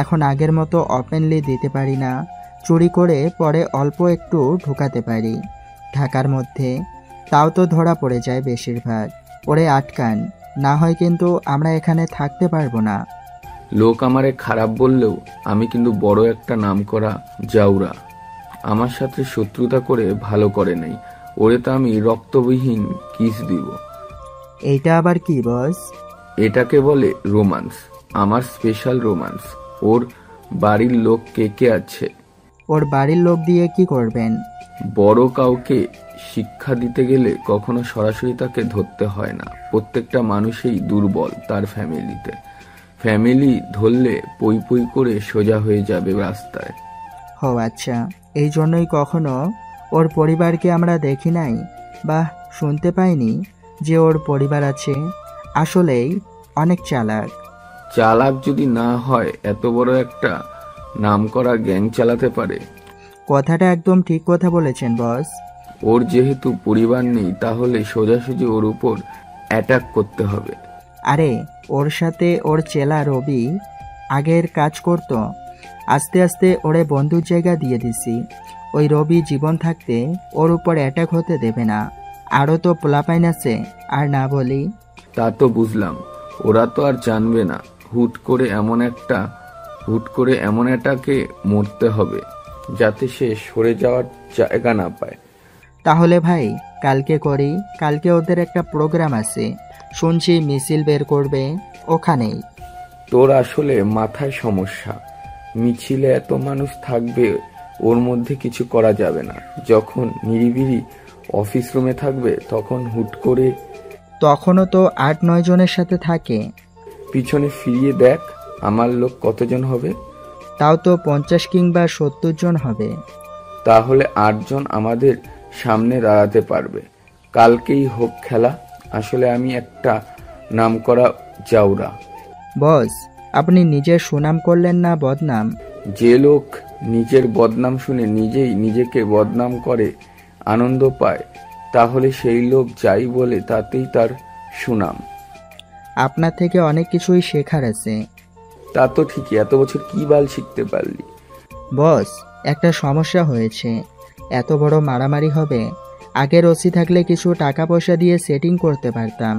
এখন আগের মতো ওপেনলি দিতে পারি না, চুরি করে পরে অল্প একটু ঢোকাতে পারি ঢাকার মধ্যে, তাও তো ধরা পড়ে যায় বেশিরভাগ। ওরে আটকান, না হয় কিন্তু আমরা এখানে থাকতে পারবো না। লোক আমারে খারাপ বললেও আমি কিন্তু বড় একটা নাম করা জাউরা। আমার সাথে শত্রুতা করে ভালো করে নেই। ওরে তো আমি রক্তবিহীন কিস দিব। এইটা আবার কি বস? এটাকে বলে রোমান্স, আমার স্পেশাল রোমান্স। ওর বাড়ির লোক কে কে আছে? ওর বাড়ির লোক দিয়ে কি করবেন? বড় কাউকে শিক্ষা দিতে গেলে কখনো সরাসরি তাকে ধরতে হয় না। প্রত্যেকটা মানুষই দুর্বল তার ফ্যামিলিতে। ফ্যামিলি ধরলে পই পই করে সোজা হয়ে যাবে রাস্তায়। ও আচ্ছা, এই জন্যই কখনো ওর পরিবারকে আমরা দেখি নাই বা শুনতে পাইনি যে ওর পরিবার আছে। আসলেই অনেক চালাক। চালাক যদি না হয় এত বড় একটা নামকরা গ্যাং চালাতে পারে? কথাটা একদম ঠিক কথা বলেছেন বস। ওর যেহেতু পরিবার নেই, তাহলে সোজাসুজি ওর উপর অ্যাটাক করতে হবে। আরে, ওর সাথে ওর চেলা রবি আগের কাজ করত। আস্তে আস্তে ওরে বন্ধুর জায়গা দিয়ে দিছি। ওই রবি জীবন থাকতে ওর উপর অ্যাটাক হতে দেবে না। আরও তো পোলাপাইন আছে, আর না বলি। তা তো বুঝলাম, ওরা তো আর জানবে না। হুট করে এমন এটাকে মরতে হবে যাতে সে সরে যাওয়ার জায়গা না পায়। তাহলে ভাই কালকে করি। কালকে ওদের একটা প্রোগ্রাম আছে, শুনছি মিছিল বের করবে ওখানেই। তোর আসলে মাথায় সমস্যা। মিছিলে এত মানুষ থাকবে, ওর মধ্যে কিছু করা যাবে না। যখন নিরিবিলি অফিস রুমে থাকবে তখন হুট করে। তখনও তো 8-9 জনের সাথে থাকে। পিছনে ফিরিয়ে দেখ আমার লোক কতজন হবে। তাও তো 50 কিংবা 70 জন হবে। তাহলে 8 জন আমাদের সামনে দাঁড়াতে পারবে। কালকেই হোক খেলা। আসলে আমি একটা নামকরা জাউরা। বস, আপনি নিজের সুনাম করলেন না বদনাম? যে লোক নিজের বদনাম শুনে নিজেই নিজেকে বদনাম করে আনন্দ পায়, তাহলে সেই লোক যাই বলে তাতেই তার সুনাম। আপনার থেকে অনেক কিছুই শেখার আছে। তা তো ঠিকই, এত বছর কি বাল শিখতে পারলি? বস, একটা সমস্যা হয়েছে। এত বড় মারামারি হবে, আগের ওসি থাকলে কিছু টাকা পয়সা দিয়ে সেটিং করতে পারতাম।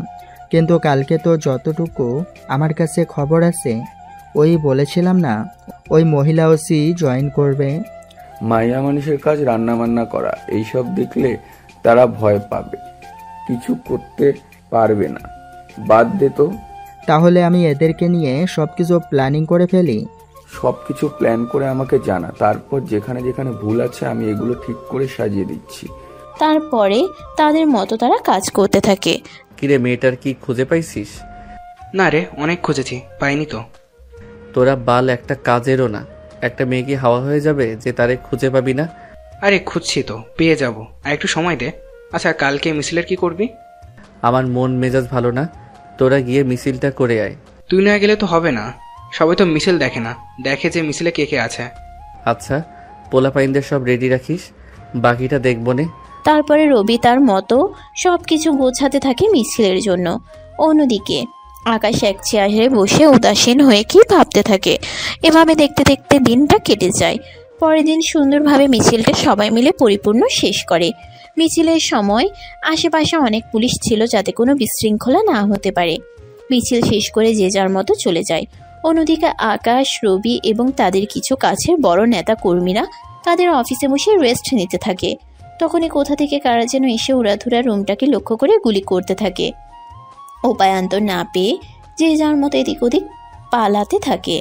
কিন্তু কালকে তো যতটুকু আমার কাছে খবর আছে, ওই বলেছিলাম না ওই মহিলা ওসি জয়েন করবে। মাইয়া মানুষের কাজ রান্না বান্না করা, এইসব দেখলে তারা ভয় পাবে, কিছু করতে পারবে না। বাদ দে তো। তাহলে আমি এদেরকে নিয়ে সবকিছু প্ল্যানিং করে ফেলি। সবকিছু প্ল্যান করে আমাকে জানা, তারপর যেখানে যেখানে ভুল আছে আমি এগুলো ঠিক করে সাজিয়ে দিচ্ছি। তারপরে তাদের মতো তারা কাজ করতে থাকে। কিরে, মেয়েটার কি খুঁজে পাইছিস? না রে, অনেক খুঁজেছি, পাইনি তো। তোরা বাল একটা কাজেরও না। একটা মেয়ে কি হাওয়া হয়ে যাবে যে তারে খুঁজে পাবি না? আরে খুঁজছি তো, পেয়ে যাব, আর একটু সময় দে। আচ্ছা, কালকে মিছিলের কি করবি? আমার মন মেজাজ ভালো না, তোরা গিয়ে মিছিলটা করে আয়। তুই না গেলে তো হবে না, সবাই তো মিছিল দেখে না, দেখে যে মিছিলে কে কে আছে। আচ্ছা, পোলাপাইনদের সব রেডি রাখিস, বাকিটা দেখবো নে। তারপরে রবি তার মতো সবকিছু গোছাতে থাকে মিছিলের জন্য। অন্যদিকে আকাশ এক চেয়ারে বসে উদাসীন হয়ে কি ভাবতে থাকে। এভাবে দেখতে দেখতে দিনটা কেটে যায়। পরের দিন সুন্দরভাবে মিছিলটা সবাই মিলে পরিপূর্ণ শেষ করে। মিছিলের সময় আশেপাশে অনেক পুলিশ ছিল যাতে কোনো বিশৃঙ্খলা না হতে পারে। মিছিল শেষ করে যে যার মতো চলে যায়। অন্যদিকে আকাশ, রবি এবং তাদের কিছু কাছের বড় নেতা কর্মীরা তাদের অফিসে বসে রেস্ট নিতে থাকে। তখনই কোথা থেকে কারা যেন এসে উড়াধুরা রুমটাকে লক্ষ্য করে গুলি করতে থাকে। উপায়ান্তর না পেয়ে যে যার মতো এদিক ওদিক পালাতে থাকে।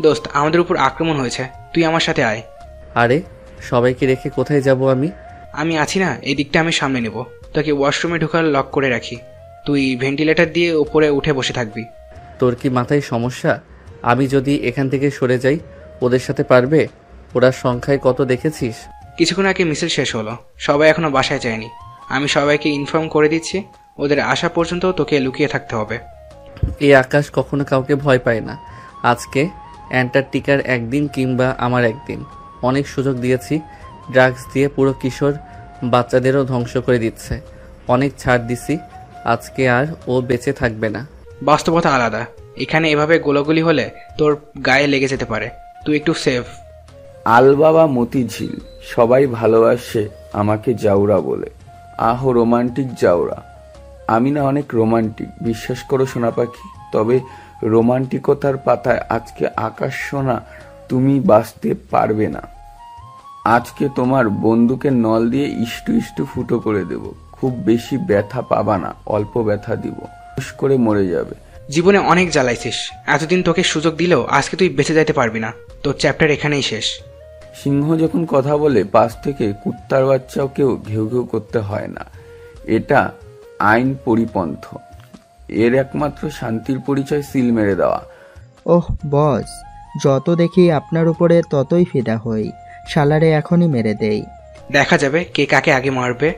দোস্ত, আমাদের উপর আক্রমণ হয়েছে, তুই আমার সাথে আয়। আরে সবাইকে রেখে কোথায় যাব আমি? আমি আছি না, এই দিকটা আমি সামনে নেব। তোকে ওয়াশরুমে ঢোকার লক করে রাখি, তুই ভেন্টিলেটর দিয়ে উপরে উঠে বসে থাকবি। তোর কি মাথায় সমস্যা? আমি যদি এখান থেকে সরে যাই ওদের সাথে পারবে? ওরা সংখ্যায় কত দেখেছিস? কিছুক্ষণ আগে মিছিল শেষ হলো, সবাই এখনো বাসায় যায়নি। আমি সবাইকে ইনফর্ম করে দিচ্ছি, ওদের আসা পর্যন্ত তোকে লুকিয়ে থাকতে হবে। এই আকাশ কখনো কাউকে ভয় পায় না। আজকে অ্যান্টার্কটিকার একদিন কিংবা আমার একদিন। অনেক সুযোগ দিয়েছি, ড্রাগস দিয়ে পুরো কিশোর বাচ্চাদেরও ধ্বংস করে দিচ্ছে। অনেক ছাড় দিছি, আজকে আর ও বেঁচে থাকবে না। বাস্তবতা আলাদা, এখানে এভাবে গোলাগুলি হলে তোর গায়ে লেগে যেতে পারে, তুই একটু সেফ। আলবাবা মতিঝিল, সবাই ভালোবাসে আমাকে জাউরা বলে। আহো রোমান্টিক জাউরা। আমি না অনেক রোমান্টিক, বিশ্বাস করো সোনা পাখি। তবে রোমান্টিকতার পাতায় আজকে আকাশ সোনা তুমি বাঁচতে পারবে না। আজকে তোমার বন্দুকের নল দিয়ে ইষ্টু ইষ্টু ফুটো করে দেব। খুব বেশি ব্যথা পাবা না, অল্প ব্যথা দিব, হুশ করে মরে যাবে। জীবনে অনেক জ্বালাইছিস, এতদিন তোকে সুযোগ দিলেও আজকে তুই বেঁচে যাইতে পারবি না। তোর চ্যাপ্টার এখানেই শেষ। সিংহ যখন কথা বলে পাশ থেকে কুত্তার বাচ্চাও কেউ ঘেউ ঘেউ করতে হয় না। এটা আইন পরিপন্থ। এর একমাত্র শান্তির পরিচয় সিল মেরে দেওয়া। ওহ বস, যত দেখি আপনার উপরে ততই ফিদা হই। শালারে এখনই মেরে দেই, দেখা যাবে কে কাকে আগে মারবে।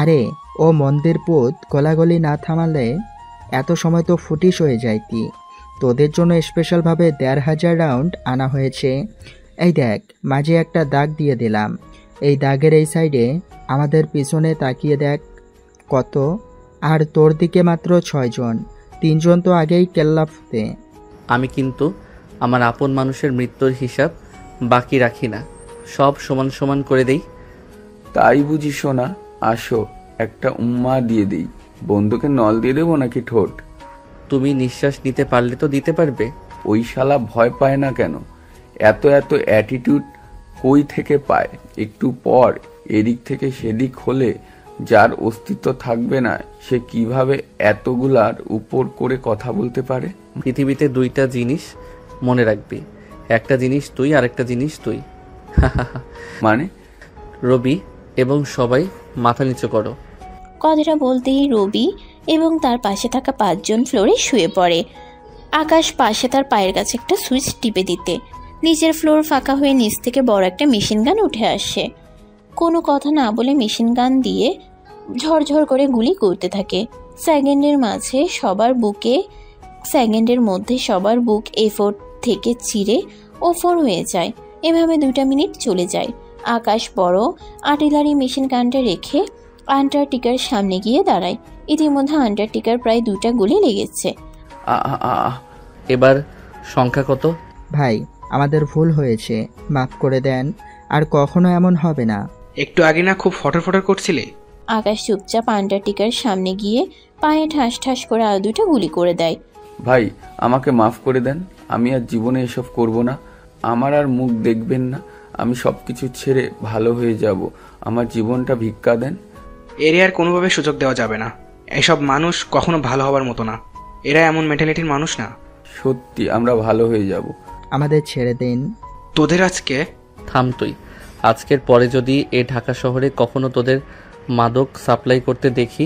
আরে ও মন্দির পুত, গলাগলি না থামালে এত সময় তো ফুটিস হয়ে যাইতি। তোদের জন্য স্পেশালভাবে ১,৫০০ রাউন্ড আনা হয়েছে। এই দেখ, মাঝে একটা দাগ দিয়ে দিলাম। এই দাগের এই সাইডে আমাদের পিছনে তাকিয়ে দেখ কত। আর তোর দিকে মাত্র ৬ জন, ৩ জন তো আগেই কেল্লাফতে। আমি কিন্তু আমার আপন মানুষের মৃত্যুর হিসাব বাকি রাখি না, সব সমান সমান করে দেই। তাই বুঝি সোনা? আসো একটা উম্মা দিয়ে দিই। বন্দুকের নল দিয়ে দেবো নাকি ঠোঁট? তুমি নিঃশ্বাস নিতে পারলে তো দিতে পারবে। ওই শালা ভয় পায় না কেন? এত এত অ্যাটিটিউড কই থেকে পায়? একটু পর এদিক থেকে সেদিক হলে যার অস্তিত্ব থাকবে না, সে কিভাবে এতগুলার উপর করে কথা বলতে পারে? পৃথিবীতে দুইটা জিনিস মনে রাখবি, একটা জিনিস তুই, আরেকটা জিনিস তুই। মানে? রবি এবং সবাই মাথা নিচু করো। কথাটা বলতেই রবি এবং তার পাশে থাকা ৫ জন ফ্লোরে শুয়ে পড়ে। আকাশ পাশে তার পায়ের কাছে একটা সুইচ টিপে দিতে নিচের ফ্লোর ফাঁকা হয়ে নিচ থেকে বড় একটা মেশিন গান উঠে আসে। কোনো কথা না বলে মেশিন গান দিয়ে ঝরঝর করে গুলি করতে থাকে। সেকেন্ডের মধ্যে সবার বুক A4 থেকে চিরে O4 হয়ে যায়। এভাবে 2টা মিনিট চলে যায়। আকাশ বড় আর্টিলারি মেশিন গানটা রেখে আন্টার্কটিকার সামনে গিয়ে দাঁড়ায়। ইতিমধ্যে আন্টার্কটিকার প্রায় 2টা গুলি লেগেছে। এবার সংখ্যা কত? ভাই, আমাদের ভুল হয়েছে, মাফ করে দেন, আর কখনো এমন হবে না। একটু আগে না খুব ফটর ফটর করছিলে? আকাশ চুপচাপ আন্টার্কটিকার সামনে গিয়ে পায়ে ঠাস ঠাস করে আরো 2টা গুলি করে দেয়। ভাই আমাকে মাফ করে দেন, আমি আর জীবনে এসব করব না। আমার আর মুখ দেখবেন না, আমি সবকিছু ছেড়ে ভালো হয়ে যাব। আমার জীবনটা ভিক্ষা দেন। এরিয়ার কোনোভাবে সুযোগ দেওয়া যাবে না। এসব মানুষ কখনো ভালো হবার মতো না, এরা এমন মেন্টালিটির মানুষ না। সত্যি আমরা ভালো হয়ে যাব। আমাদের ছেড়ে দিন। তোদের আজকে থাম তুই। আজকের পরে যদি এ ঢাকা শহরে কখনো তোদের মাদক সাপ্লাই করতে দেখি,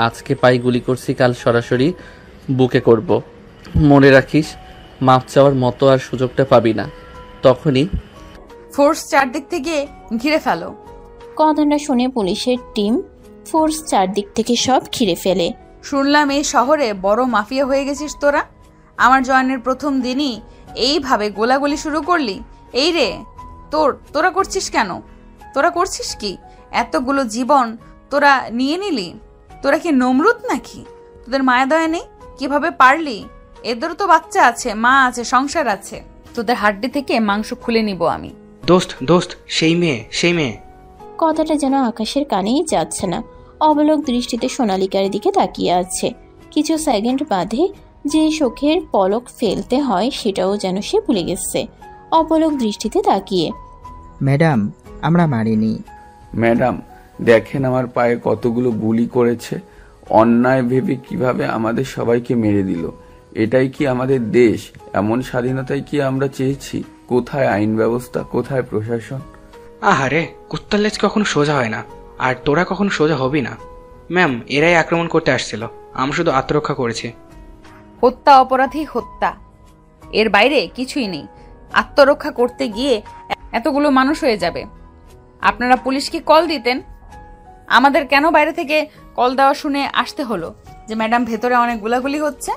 আজকে পাই গুলি করছি, কাল সরাসরি বুকে করব। মনে রাখিস, মাপ চাওয়ার মতো আর সুযোগটা পাবি না। তখনই ফোর্স চারদিক থেকে ঘিরে ফেলো। কথাটা শুনে পুলিশের টিম ফোর্স চারদিক থেকে সব ঘিরে ফেলে। শুনলাম এই শহরে বড় মাফিয়া হয়ে গেছিস তোরা। আমার জয়েনের প্রথম দিনই এইভাবে গোলাগুলি শুরু করলি? এই রে, তোরা করছিস কেন? তোরা করছিস কি? এতগুলো জীবন তোরা নিয়ে নিলি? তোরা কি নমরুদ নাকি? তোদের মায়া দয়া নেই? কিভাবে পারলি? এদেরও তো বাচ্চা আছে, মা আছে, সংসার আছে। তোদের হাড্ডি থেকে মাংস খুলে নিব আমি। দোস্ত, সেই মেয়ে। কথাটা যেন আকাশের কানেই যাচ্ছে না। অবলোক দৃষ্টিতে সোনালিকার দিকে তাকিয়ে আছে। কিছু সেকেন্ড বাদে যে চোখের পলক ফেলতে হয় সেটাও যেন সে ভুলে গেছে। অপলক দৃষ্টিতে তাকিয়ে, ম্যাডাম, আমরা মারিনি। ম্যাডাম দেখেন আমার পায়ে কতগুলো গুলি করেছে, অন্যায় ভেবে কিভাবে আমাদের সবাইকে মেরে দিল। এটাই কি আমাদের দেশ? এমন স্বাধীনতাই কি আমরা চেয়েছি? কোথায় আইন ব্যবস্থা, কোথায় প্রশাসন? আহারে, কুত্তার লেজ কখনো সোজা হয় না, আর তোরা কখনো সোজা হবি না। ম্যাম, এরাই আক্রমণ করতে আসছিল, আমি শুধু আত্মরক্ষা করেছি। হত্যা অপরাধী হত্যা, এর বাইরে কিছুই নেই। আত্মরক্ষা করতে গিয়ে এতগুলো মানুষ হয়ে যাবে। আপনারা পুলিশকে কল দিতেন। আমাদের কেন বাইরে থেকে কল দেওয়া শুনে আসতে হলো যে ম্যাডাম ভেতরে অনেক গুলাগুলি হচ্ছে?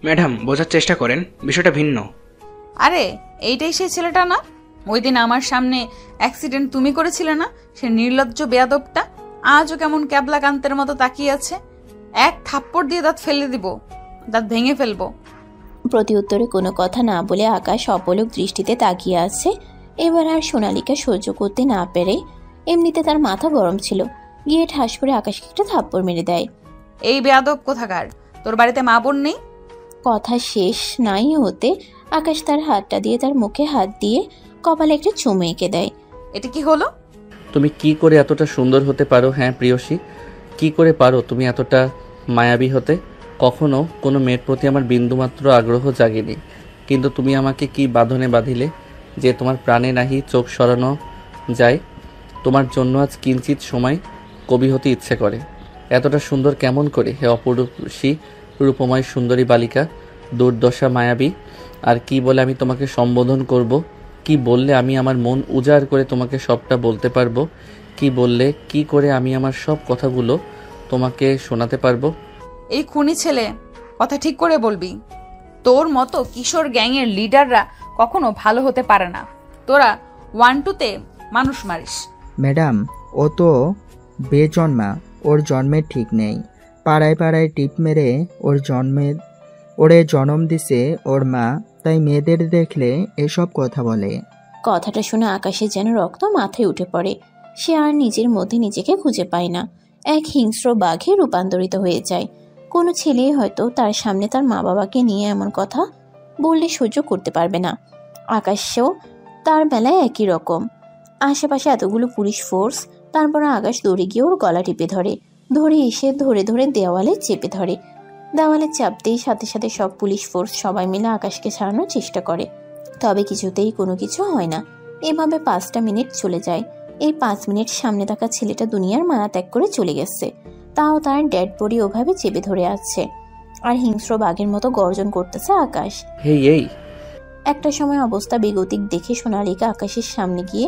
ম্যাডাম, বোঝার চেষ্টা করেন, বিষয়টা ভিন্ন। আরে, এইটাই সেই ছেলেটা না? ওই দিন আমার সামনে অ্যাক্সিডেন্ট তুমি করেছিলে না? সে নির্লজ্জ বেয়াদবটা আজও কেমন ক্যাবলা কান্তের মতো তাকিয়ে আছে। এক থাপ্পড় দিয়ে দাঁত ফেলে দিব, দাঁত ভেঙে ফেলবো। প্রতি উত্তরে কোনো কথা না বলে আকাশ অপলক দৃষ্টিতে তাকিয়ে আছে। এবার আর সোনালিকা সহ্য করতে না পেরে, এমনিতে তার মাথা গরম ছিল, গিয়ে ঠাস করে আকাশকে একটা থাপ্পড় মেরে দেয়। এই বেয়াদব কোথাকার, তোর বাড়িতে মা বোন নেই? কথা শেষ নাই হতে আকাশ তার হাতটা দিয়ে তার মুখে হাত দিয়ে কপালে একটা চুমু এঁকে দেয়। এটা কি হলো? তুমি কি করে এতটা সুন্দর হতে পারো? হ্যাঁ প্রিয়সী, কি করে পারো তুমি এতটা মায়াবী হতে? কখনো কোনো মেয়ের প্রতি আমার বিন্দুমাত্র আগ্রহ জাগেনি, কিন্তু তুমি আমাকে কি বাঁধনে বাঁধিলে যে তোমার প্রাণে নাহি চোখ সরানো যায়। তোমার জন্য আজ কিঞ্চিত সময় কবি হতে ইচ্ছে করে। এতটা সুন্দর কেমন করে হে অপরূপসী রূপময় সুন্দরী বালিকা, দুর্দশা মায়াবী। আর কি বলে আমি তোমাকে সম্বোধন করব? কি বললে আমি আমার মন উজাড় করে তোমাকে সবটা বলতে পারবো? কি বললে, কি করে আমি আমার সব কথাগুলো তোমাকে শোনাতে পারবো? এই খুনি ছেলে, কথা ঠিক করে বলবি। তোর মতো কিশোর গ্যাংয়ের লিডাররা কখনো ভালো হতে পারে না। তোরা 1-2-তে মানুষ মারিস। ম্যাডাম, ও তো বেজন্মা, ওর জন্মের ঠিক নেই। পাড়ায় পাড়ায় টিপ মেরে ওরে জন্ম দিছে ওর মা, তাই মেয়েদের দেখলে এসব কথা বলে। কথাটা শুনে আকাশের যেন রক্ত মাথায় উঠে পড়ে। সে আর নিজের মধ্যে নিজেকে খুঁজে পায় না, এক হিংস্র বাঘে রূপান্তরিত হয়ে যায়। কোনো ছেলে হয়তো তার সামনে তার মা বাবাকে নিয়ে এমন কথা বললে সহ্য করতে পারবে না। আকাশেও তার বেলায় একই রকম। আশেপাশে এতগুলো পুলিশ ফোর্স, তারপর আকাশ দৌড়ে গিয়ে ওর গলা টিপে ধরে এসে ধরে দেওয়ালে চেপে ধরে। দেওয়ালে চাপতেই সাথে সাথে সব পুলিশ ফোর্স সবাই মিলে আকাশকে ছাড়ানোর চেষ্টা করে, তবে কিছুতেই কোনো কিছু হয় না। এভাবে 5টা মিনিট চলে যায়। এই 5 মিনিট সামনে থাকা ছেলেটা দুনিয়ার মায়া ত্যাগ করে চলে গেছে, তাও তার ডেড বডি ওভাবে চেপে ধরে আছে, আর হিংস্র বাঘের মতো গর্জন করতেছে আকাশ। এই একটা সময় অবস্থা বেগতিক দেখে সোনালিকা আকাশের সামনে গিয়ে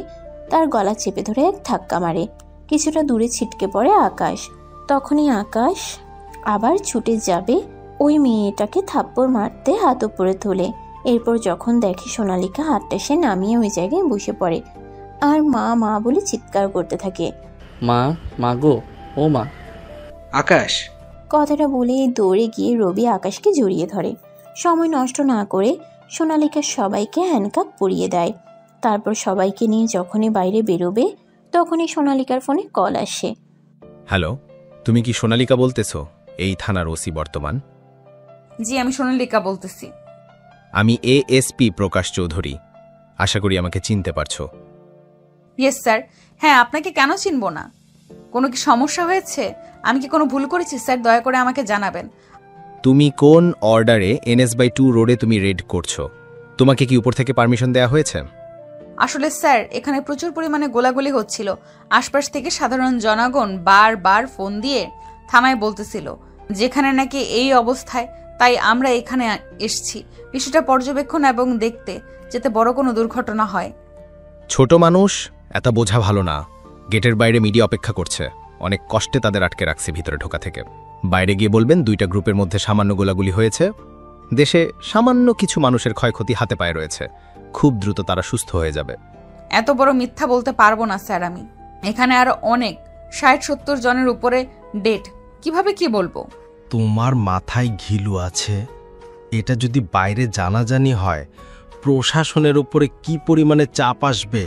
তার গলা চেপে ধরে এক ধাক্কা মারে। কিছুটা দূরে ছিটকে পড়ে আকাশ। তখনই আকাশ আবার ছুটে যাবে ওই মেয়েটাকে থাপ্পড় মারতে, হাত উপরে তোলে। এরপর যখন দেখে সোনালিকা হাতটা সে নামিয়ে ওই জায়গায় বসে পড়ে আর মা মা বলে চিৎকার করতে থাকে। মা গো, ও মা। আকাশ, কথাটা বলে দৌড়ে গিয়ে রবি আকাশকে জড়িয়ে ধরে। সময় নষ্ট না করে সোনালিকা সবাইকে হ্যান্ডকাপ পরিয়ে দেয়। তারপর সবাইকে নিয়ে যখনই বাইরে বেরোবে তখনই সোনালিকার ফোনে কল আসে। হ্যালো, তুমি কি সোনালিকা বলতেছো? এই থানার ওসি বর্তমান। জি, আমি সোনালিকা বলতেছি। আমি এএসপি প্রকাশ চৌধুরী। আশা করি আমাকে চিনতে পারছো। Yes sir. হ্যাঁ, আপনাকে কেন চিনবো না? কোনো কি সমস্যা হয়েছে? আমি কি কোনো ভুল করেছি স্যার? দয়া করে আমাকে জানাবেন। তুমি কোন অর্ডারে NS/2 রোডে তুমি রেড করছো? তোমাকে কি উপর থেকে পারমিশন দেয়া হয়েছে? আসলে স্যার, এখানে প্রচুর পরিমাণে গোলাগুলি হচ্ছিল। আশপাশ থেকে সাধারণ জনগণ বারবার ফোন দিয়ে থানায় বলতেছিল যেখানে নাকি এই অবস্থায়, তাই আমরা এখানে এসেছি বিষয়টা পর্যবেক্ষণ এবং দেখতে, যাতে বড় কোনো দুর্ঘটনা হয়। ছোট মানুষ, এত বোঝা ভালো না। গেটের বাইরে মিডিয়া অপেক্ষা করছে, অনেক কষ্টে তাদের আটকে রাখছে ভিতরে ঢোকা থেকে। বাইরে গিয়ে বলবেন 2টা গ্রুপের মধ্যে সামান্য গোলাগুলি হয়েছে। দেশে সামান্য কিছু মানুষের ক্ষয়ক্ষতি হাতে পায়ে রয়েছে, খুব দ্রুত তারা সুস্থ হয়ে যাবে। এত বড় মিথ্যা বলতে পারবো না স্যার আমি। এখানে আরো অনেক 60-70 জনের উপরে ডেট, কিভাবে কি বলবো? তোমার মাথায় ঘিলু আছে? এটা যদি বাইরে জানাজানি হয়, প্রশাসনের উপরে কি পরিমাণে চাপ আসবে।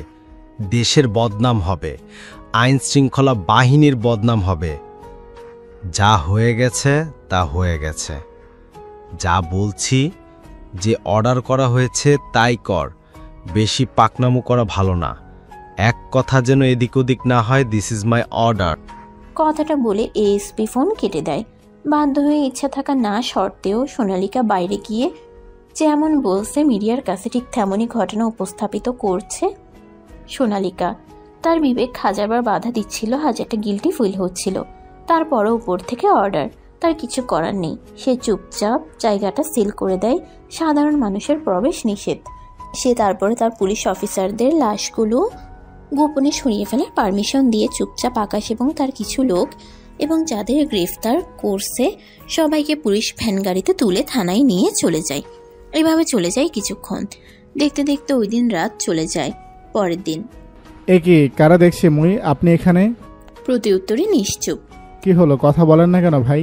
দেশের বদনাম হবে, আইন শৃঙ্খলা বাহিনীর বদনাম হবে। যা হয়ে গেছে তা হয়ে গেছে। যা বলছি, যে অর্ডার করা হয়েছে তাই কর। বেশি পাকনামো করা ভালো না। এক কথা যেন এদিক ওদিক না হয়। This is my order. কথাটা বলে এএসপি ফোন কেটে দেয়। বাধ্য হয়ে ইচ্ছা থাকা না সত্ত্বেও সোনালিকা বাইরে গিয়ে যেমন বলছে মিডিয়ার কাছে ঠিক তেমনই ঘটনা উপস্থাপিত করছে সোনালিকা। তার বিবেক হাজারবার বাধা দিচ্ছিল, হাজারটা গিল্টি ফিল হচ্ছিল, তারপরও উপর থেকে অর্ডার, তার কিছু করার নেই। সে চুপচাপ জায়গাটা সিল করে দেয়, সাধারণ মানুষের প্রবেশ নিষেধ। সে তারপরে তার পুলিশ অফিসারদের লাশগুলো গোপনে সরিয়ে ফেলার পারমিশন দিয়ে চুপচাপ আকাশ এবং তার কিছু লোক এবং যাদের গ্রেফতার করছে সবাইকে পুলিশ ভ্যান গাড়িতে তুলে থানায় নিয়ে চলে যায়। এভাবে চলে যায় কিছুক্ষণ, দেখতে দেখতে ওই দিন রাত চলে যায়। পরের দিন। এ কি কারা দেখছি মুই, আপনি এখানে? প্রতি উত্তরে নিশ্চুপ। কি হলো, কথা বলেন না কেন ভাই?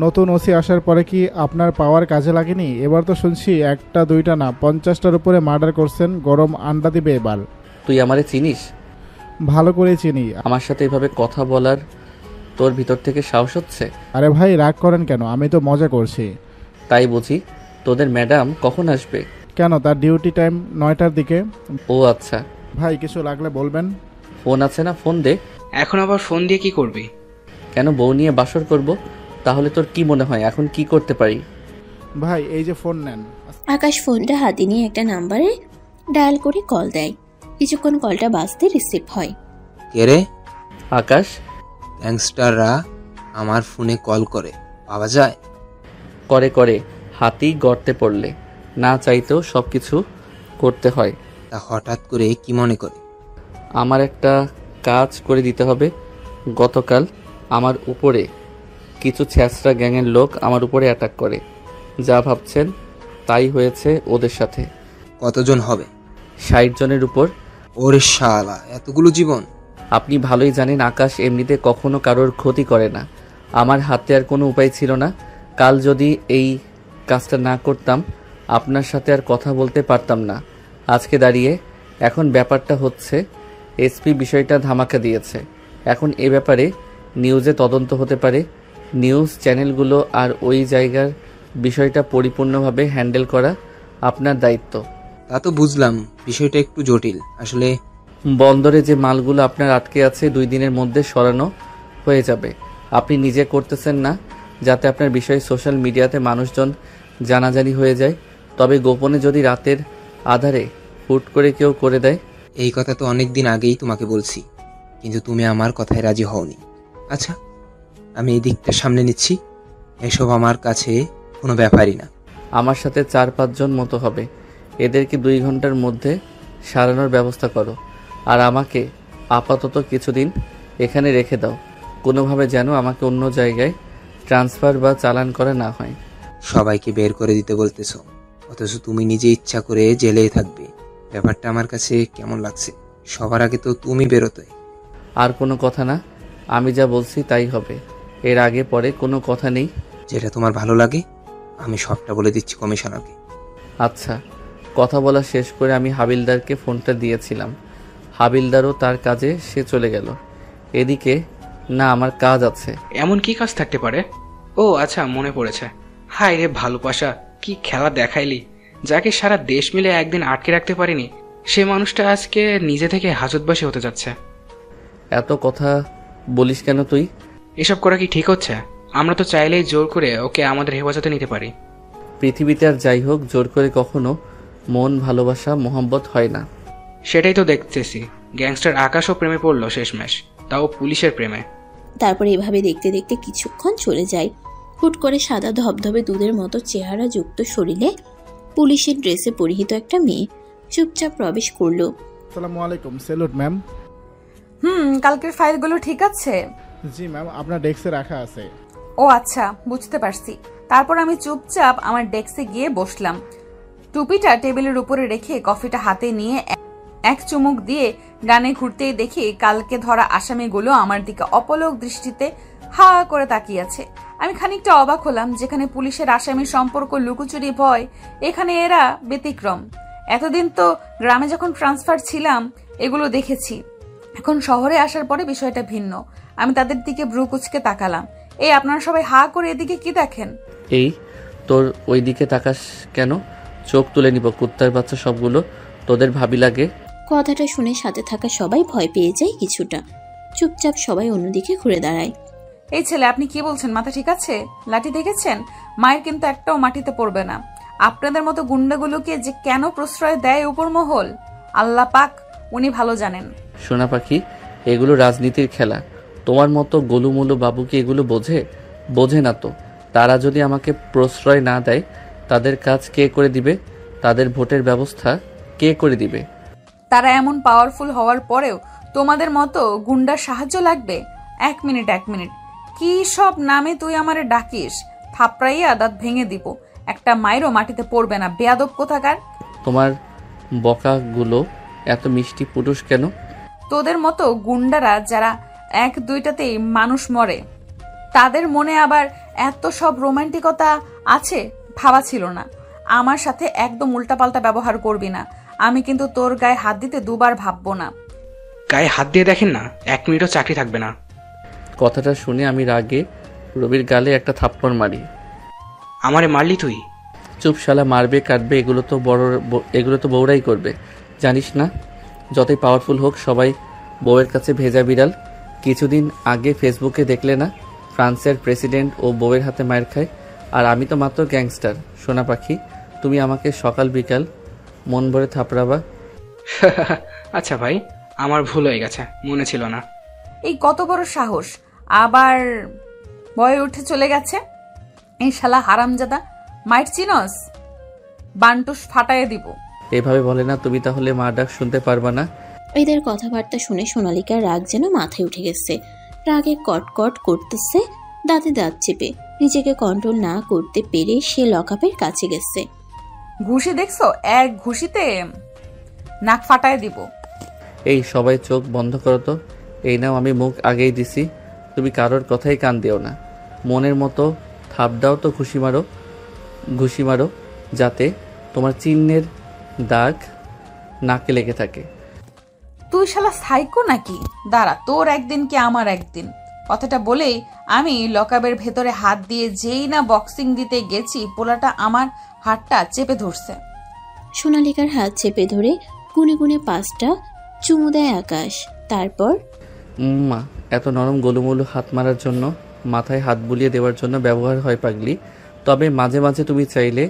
নতুন ওসি আসার পরে কি আপনার পাওয়ার কাজে লাগেনি? এবার তো শুনছি একটা দুইটা না 50টার উপরে মার্ডার করছেন, গরম আন্ডা দিবে এবার। তুই আমারে চিনিস? ভালো করে চিনি। আমার সাথে এভাবে কথা বলার তোর ভিতর থেকে সাহস হচ্ছে? আরে ভাই রাগ করেন কেন, আমি তো মজা করছি। তাই বুঝি? তোদের ম্যাডাম কখন আসবে? কেন, তার ডিউটি টাইম 9টার দিকে। ও আচ্ছা। ভাই কিছু লাগলে বলবেন। ফোন আছে না, ফোন দে। এখন আবার ফোন দিয়ে কি করবি? কেন, বউ নিয়ে বাসর করব? তাহলে তোর কি মনে হয় এখন কি করতে পারি? ভাই এই যে ফোন নেন। আকাশ ফোনটা হাতে নিয়ে একটা নাম্বারে ডায়াল করে কল দেয়। কিছুক্ষণ কলটা বাজতে রিসিভ হয়। কে রে? আকাশ। গ্যাংস্টাররা আমার ফোনে কল করে, পাওয়া যায়? করে হাতি গর্তে পড়লে না চাইতেও সব কিছু করতে হয়। তা হঠাৎ করে কি মনে করে? আমার একটা কাজ করে দিতে হবে। গতকাল আমার উপরে কিছু ছ্যাঁচড়া গ্যাংয়ের লোক আমার উপরে অ্যাটাক করে। যা ভাবছেন তাই হয়েছে ওদের সাথে। কতজন হবে? 60 জনের উপর। ওরে শালা, এতগুলো জীবন! আপনি ভালোই জানেন আকাশ এমনিতে কখনো কারোর ক্ষতি করে না। আমার হাতে আর কোনো উপায় ছিল না। কাল যদি এই কাজটা না করতাম আপনার সাথে আর কথা বলতে পারতাম না আজকে দাঁড়িয়ে। এখন ব্যাপারটা হচ্ছে এসপি বিষয়টা ধামাকা দিয়েছে। এখন এ ব্যাপারে নিউজে তদন্ত হতে পারে। নিউজ চ্যানেলগুলো আর ওই জায়গার বিষয়টা পরিপূর্ণভাবে হ্যান্ডেল করা আপনার দায়িত্ব। তা তো বুঝলাম, বিষয়টা একটু জটিল আসলে। বন্দরে যে মালগুলো আপনার আটকে আছে 2 দিনের মধ্যে সরানো হয়ে যাবে। আপনি নিজে করতেছেন না যাতে আপনার বিষয়ে সোশ্যাল মিডিয়াতে মানুষজন জানাজানি হয়ে যায়। তবে গোপনে যদি রাতের আধারে হুট করে কেউ করে দেয়। এই কথা তো অনেক দিন আগেই তোমাকে বলছি, কিন্তু তুমি আমার কথায় রাজি হওনি। আচ্ছা, আমি এই দিকটা সামনে নিচ্ছি। এসব আমার কাছে কোনো ব্যাপারই না। আমার সাথে 4-5 জন মতো হবে। এদেরকে 2 ঘন্টার মধ্যে সারানোর ব্যবস্থা করো। আর আমাকে আপাতত কিছুদিন এখানে রেখে দাও, কোনোভাবে যেন আমাকে অন্য জায়গায় ট্রান্সফার বা চালান করা না হয়। সবাইকে বের করে দিতে বলতেছো, অথচ তুমি নিজে ইচ্ছা করে জেলেই থাকবে। ব্যাপারটা আমার কাছে কেমন লাগছে? সবার আগে তো তুমি বেরোতে। আর কোনো কথা না, আমি যা বলছি তাই হবে। এর আগে পরে কোনো কথা নেই। যেটা তোমার ভালো লাগে আমি সবটা বলে দিচ্ছি কমিশনারকে। আচ্ছা। কথা বলা শেষ করে আমি হাবিলদারকে ফোনটা দিয়েছিলাম। হাবিলদারও তার কাজে সে চলে গেল। এদিকে না আমার কাজ আছে। এমন কি কাজ থাকতে পারে? ও আচ্ছা, মনে পড়েছে। হায় রে ভালোবাসা, কি খেলা দেখাইলি! যাকে সারা দেশ মিলে একদিন আটকে রাখতে পারিনি, সে মানুষটা আজকে নিজে থেকে হাজতবাসী হতে যাচ্ছে। এত কথা বলিস কেন তুই? এসব করা কি ঠিক হচ্ছে? আমরা তো চাইলেই জোর করে ওকে আমাদের হেফাজতে নিতে পারি। পৃথিবীতে আর যাই হোক জোর করে কখনো মন, ভালোবাসা, মোহাম্মত হয় না। সেটাই তো দেখতেছি। গ্যাংস্টার আকাশও প্রেমে পড়লো শেষমেশ, তাও পুলিশের প্রেমে। তারপর এভাবে দেখতে দেখতে কিছুক্ষণ চলে যায়। হুট করে সাদা ধবধবে দুধের মতো চেহারা যুক্ত শরীরে পুলিশের ড্রেসে পরিহিত একটা মেয়ে চুপচাপ প্রবেশ করলো। আসসালামু আলাইকুম। Salute ma'am. কালকের ফাইলগুলো ঠিক আছে? জি ম্যাম, আপনার ডেস্কে রাখা আছে। ও আচ্ছা, বুঝতে পারছি। তারপর আমি চুপচাপ আমার ডেস্কে গিয়ে বসলাম। টুপিটা টেবিলের উপরে রেখে কফিটা হাতে নিয়ে এক চুমুক দিয়ে ডানে ঘুরতেই দেখি কালকে ধরা আসামিগুলো আমার দিকে অপলক দৃষ্টিতে হা করে তাকিয়ে আছে। আমি খানিকটা অবাক হলাম। যেখানে পুলিশের আসামির সম্পর্ক লুকোচুরি ভয়, এখানে এরা ব্যতিক্রম। এতদিন তো গ্রামে যখন ট্রান্সফার ছিলাম এগুলো দেখেছি, এখন শহরে আসার পরে বিষয়টা ভিন্ন। আমি তাদের দিকে ভ্রু কুচকে তাকালাম। এই আপনারা সবাই হা করে এদিকে কি দেখেন? এই তোর ওই দিকে তাকাস কেন? চোখ তুলে নিব কুত্তার বাচ্চা সবগুলো। তোদের ভাবি লাগে? কথাটা শুনে সাথে থাকা সবাই ভয় পেয়ে যায় কিছুটা। চুপচাপ সবাই অন্যদিকে ঘুরে দাঁড়ায়। এই ছেলে, আপনি কি বলছেন? মাথা ঠিক আছে? লাঠি দেখেছেন? মায়ের কিন্তু একটাও মাটিতে পড়বে না। আপনাদের মতো গুন্ডাগুলোকে যে কেন প্রশ্রয় দেয় উপর মহল, আল্লাহ পাক উনি ভালো জানেন। সোনা পাখি, এগুলো রাজনীতির খেলা। তোমার মতো গোলুমুলু বাবু কি এগুলো বোঝে না তো। তারা যদি আমাকে প্রশ্রয় না দেয়, তাদের কাজ কে করে দিবে? তাদের ভোটের ব্যবস্থা কে করে দিবে? তারা এমন পাওয়ারফুল হওয়ার পরেও তোমাদের মতো গুন্ডার সাহায্য লাগবে? এক মিনিট, কি সব নামে তুই আমারে ডাকিস? থাপড়াইয়া দাঁত ভেঙে দিব। একটা মায়েরও মাটিতে পড়বে না, বেয়াদব কোথাকার। তোমার বকাগুলো এত মিষ্টি পুরুষ কেন? তোদের মতো গুন্ডারা যারা এক দুইটাতেই মানুষ মরে, তাদের মনে আবার এত সব রোমান্টিকতা আছে ভাবা ছিল না। আমার সাথে একদম উল্টাপাল্টা ব্যবহার করবি না। আমি কিন্তু তোর গায়ে হাত দিতে দুবার ভাববো না। গায়ে হাত দিয়ে দেখেন না, 1 মিনিটও চাকরি থাকবে না। কথাটা শুনে আমি রাগে রবির গালে একটা থাপ্পড় মারি। আমারে মারলি তুই? চুপ শালা, মারবে কাটবে এগুলো তো বউরাই করবে, জানিস না? যতই পাওয়ারফুল হোক, সবাই বউয়ের কাছে ভেজা বিড়াল। কিছুদিন আগে ফেসবুকে দেখলে না, ফ্রান্সের প্রেসিডেন্ট ও বউয়ের হাতে মায়ের খায়, আর আমি তো মাত্র গ্যাংস্টার। সোনা পাখি, তুমি আমাকে সকাল বিকাল মন ভরে থাপড়াবা? আচ্ছা ভাই, আমার ভুল হয়ে গেছে, মনে ছিল না। এই কত বড় সাহস, আবার ভয়ে উঠে চলে গেছে। এই শালা হারামজাদা, মাইট চিনস? বান্টুস ফাটাইয়ে দিব। এভাবে বলে না, তুমি তাহলে মা ডাক শুনতে পারবা না? এদের কথাবার্তা শুনে সোনালিকার রাগ যেন মাথায় উঠে গেছে। রাগে কটকট করতেছে, দাঁতে দাঁত চেপে নিজেকে কন্ট্রোল না করতে পেরে সে লকআপের কাছে গেছে। ঘুষি দেখছো? এক ঘুষিতে নাক ফাটায় দিব। এই সবাই চোখ বন্ধ করো তো। এই নাও, আমি মুখ আগেই দিছি, তুমি কারোর কথাই কান দিও না। মনের মতো থাপ দাও তো, ঘুষি মারো যাতে তোমার চিহ্নের দাগ নাকে লেগে থাকে। তুই শালা সাইকো নাকি? দাঁড়া, তোর একদিন কি আমার একদিন। কথাটা বলেই আমি লকআপের ভেতরে হাত দিয়ে যেই না বক্সিং দিতে গেছি, পোলাটা আমার হাতটা চেপে ধরছে। সোনালিকার হাত চেপে ধরে গুনে গুনে 5টা চুমু দেয় আকাশ। তারপর মা, এত নরম গোলুমুলু হাত মারার জন্য, মাথায় হাত বুলিয়ে দেওয়ার জন্য ব্যবহার হয় পাগলি। তবে মাঝে মাঝে তুমি চাইলে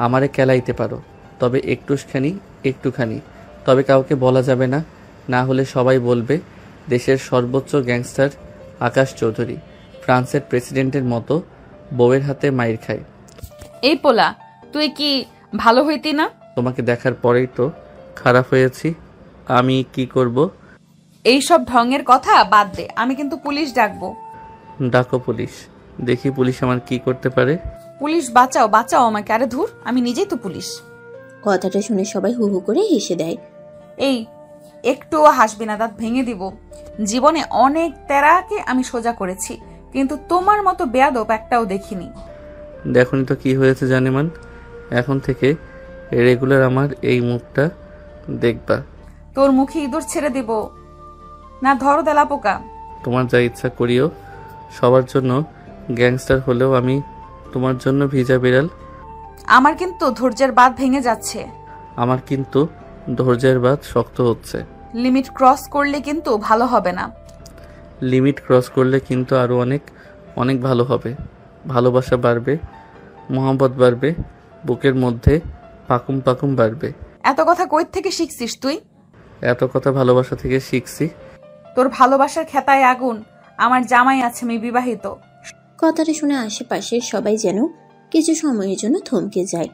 আমারে কেলাইতে পারো, তবে একটুখানি। তবে কাউকে বলা যাবে না, না হলে সবাই বলবে দেশের সর্বোচ্চ গ্যাংস্টার আকাশ চৌধুরী ফ্রান্সের প্রেসিডেন্টের মতো বউয়ের হাতে মাইর খায়। এই পোলা, তুই কি ভালো হইতি না? তোমাকে দেখার পরেই তো খারাপ হয়েছি। আমি কি করব? এইসব ঢঙের কথা বাদ দে, আমি কিন্তু পুলিশ ডাকবো। ডাকো পুলিশ, দেখি পুলিশ আমার কি করতে পারে। পুলিশ বাঁচাও আমাকে। আরে ধুর, আমি নিজেই তো পুলিশ। কথাটা শুনে সবাই হু হু করে হেসে দেয়। এই একটুও হাসবি না, দাঁত ভেঙে দিব। জীবনে অনেক তেরাকে আমি সোজা করেছি, কিন্তু তোমার মতো বেয়াদব একটাও দেখিনি। দেখুন তো কি হয়েছে জানেমান, এখন থেকে রেগুলার আমার এই মুখটা দেখবা। তোর মুখে ইঁদুর ছেড়ে দিব না, ধরো দেলা পোকা। তোমার যা ইচ্ছা করিও, সবার জন্য গ্যাংস্টার হলেও আমি তোমার জন্য ভিজা বিড়াল। আমার কিন্তু ধৈর্যের বাঁধ ভেঙে যাচ্ছে। আমার কিন্তু ধৈর্যের বাঁধ শক্ত হচ্ছে। লিমিট ক্রস করলে কিন্তু ভালো হবে না। লিমিট ক্রস করলে কিন্তু আরো অনেক ভালো হবে। ভালোবাসা বাড়বে, মোহাম্মত বাড়বে, বুকের মধ্যে পাকুম বাড়বে। এত কথা কই থেকে শিখছিস তুই? এত কথা ভালোবাসা থেকে শিখছি। তোর ভালোবাসার খেতায় আগুন। আমার জামাই আছে, আমি বিবাহিত। কথাটা শুনে আশেপাশের সবাই যেন কিছু সময়ের জন্য থমকে যায়,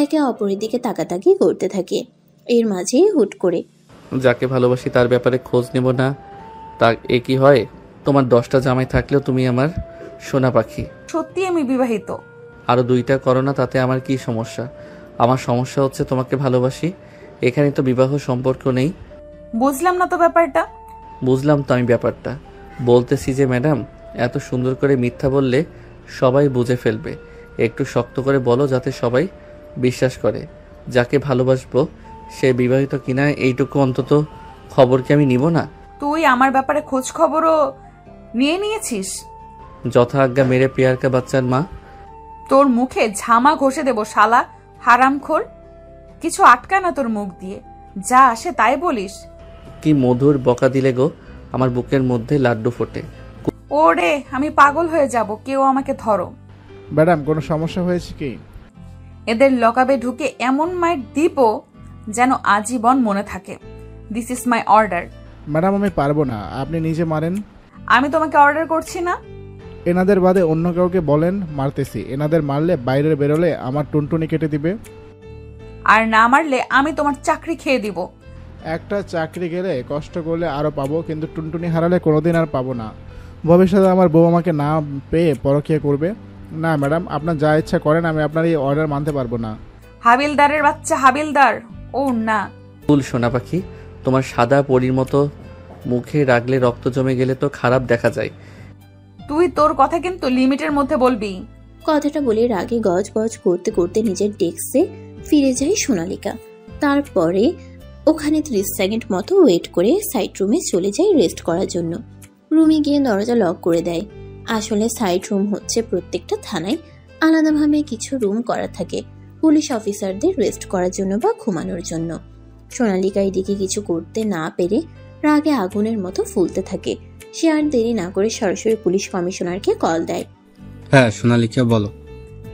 একে অপরের দিকে তাকাতাকি করতে থাকে। এর মাঝেই হুট করে, যাকে ভালোবাসি তার ব্যাপারে খোঁজ নেব না, তা এ কি হয়? তোমার 10টা জামাই থাকলেও তুমি আমার সোনা পাখি। সত্যি আমি বিবাহিত। আরো 2টা করো না, তাতে আমার কি সমস্যা? আমার সমস্যা হচ্ছে তোমাকে ভালোবাসি, এখানে তো বিবাহ সম্পর্ক নেই। বুঝলাম না তো ব্যাপারটা। বুঝলাম তো আমি ব্যাপারটা, বলতেছি যে ম্যাডাম, এত সুন্দর করে মিথ্যা বললে সবাই বুঝে ফেলবে। একটু শক্ত করে বলো যাতে সবাই বিশ্বাস করে। যাকে ভালোবাসবো সে বিবাহিত কিনা এইটুকু অন্তত খবর কি আমি নিব না? তুই আমার ব্যাপারে খোঁজ খবরও নিয়ে নিয়েছিস? যথা আজ্ঞা মেরে পেয়ারকা বাচ্চার মা। তোর মুখে ঝামা ঘষে দেব শালা হারামখোর। কিছু আটকায় না তোর মুখ দিয়ে, যা আসে তাই বলিস। কি মধুর বকা দিলে গো, আমার বুকের মধ্যে লাড্ডু ফোটে। ওরে আমি পাগল হয়ে যাব, কেউ আমাকে ধরো। ম্যাডাম কোনো সমস্যা হয়েছে কি? এদের লকাবে ঢুকে এমন মাইট দিব যেন আজীবন মনে থাকে। This is my order. Madam আমি পারবো না, আপনি নিজে মারেন। আমি তোমাকে অর্ডার করছি না। এনাদের বাদে অন্য কাউকে বলেন মারতেছি। এনাদের মারলে বাইরে বেরোলে আমার টুনটুনি কেটে দিবে, আর না মারলে আমি তোমার চাকরি খেয়ে দিব। একটা চাকরি গেলে কষ্ট করলে আরো পাবো, কিন্তু টুনটুনি হারালে কোনোদিন আর পাবো না। ভবিষ্যতে আমার বউ আমাকে না পেয়ে পরকীয়া করবে। না ম্যাডাম, আপনার যা ইচ্ছা করেন, আমি আপনার এই অর্ডার মানতে পারবো না। হাবিলদারের বাচ্চা হাবিলদার। ও না, ফুল সোনা পাখি, তোমার সাদা পরীর মতো মুখে রাগলে রক্ত জমে গেলে তো খারাপ দেখা যায়। তুই তোর কথা কিন্তু লিমিটের মধ্যে বলবি। কথাটা বলে রাগে গজ গজ করতে করতে নিজের ডেস্কে ফিরে যায় সোনালিকা। তারপরে ওখানে 30 সেকেন্ড মতো ওয়েট করে সাইড রুমে চলে যায় রেস্ট করার জন্য। রুমে গিয়ে দরজা লক করে দেয়। আসলে সাইড রুম হচ্ছে প্রত্যেকটা থানায় আলাদাভাবে কিছু রুম করা থাকে পুলিশ অফিসারদের রেস্ট করার জন্য বা ঘুমানোর জন্য। সোনালিকা এদিকে কিছু করতে না পেরে রাগে আগুনের মতো ফুলতে থাকে। সে আর দেরি না করে সরাসরি পুলিশ কমিশনারকে কল দেয়। হ্যাঁ সোনালিকা বলো।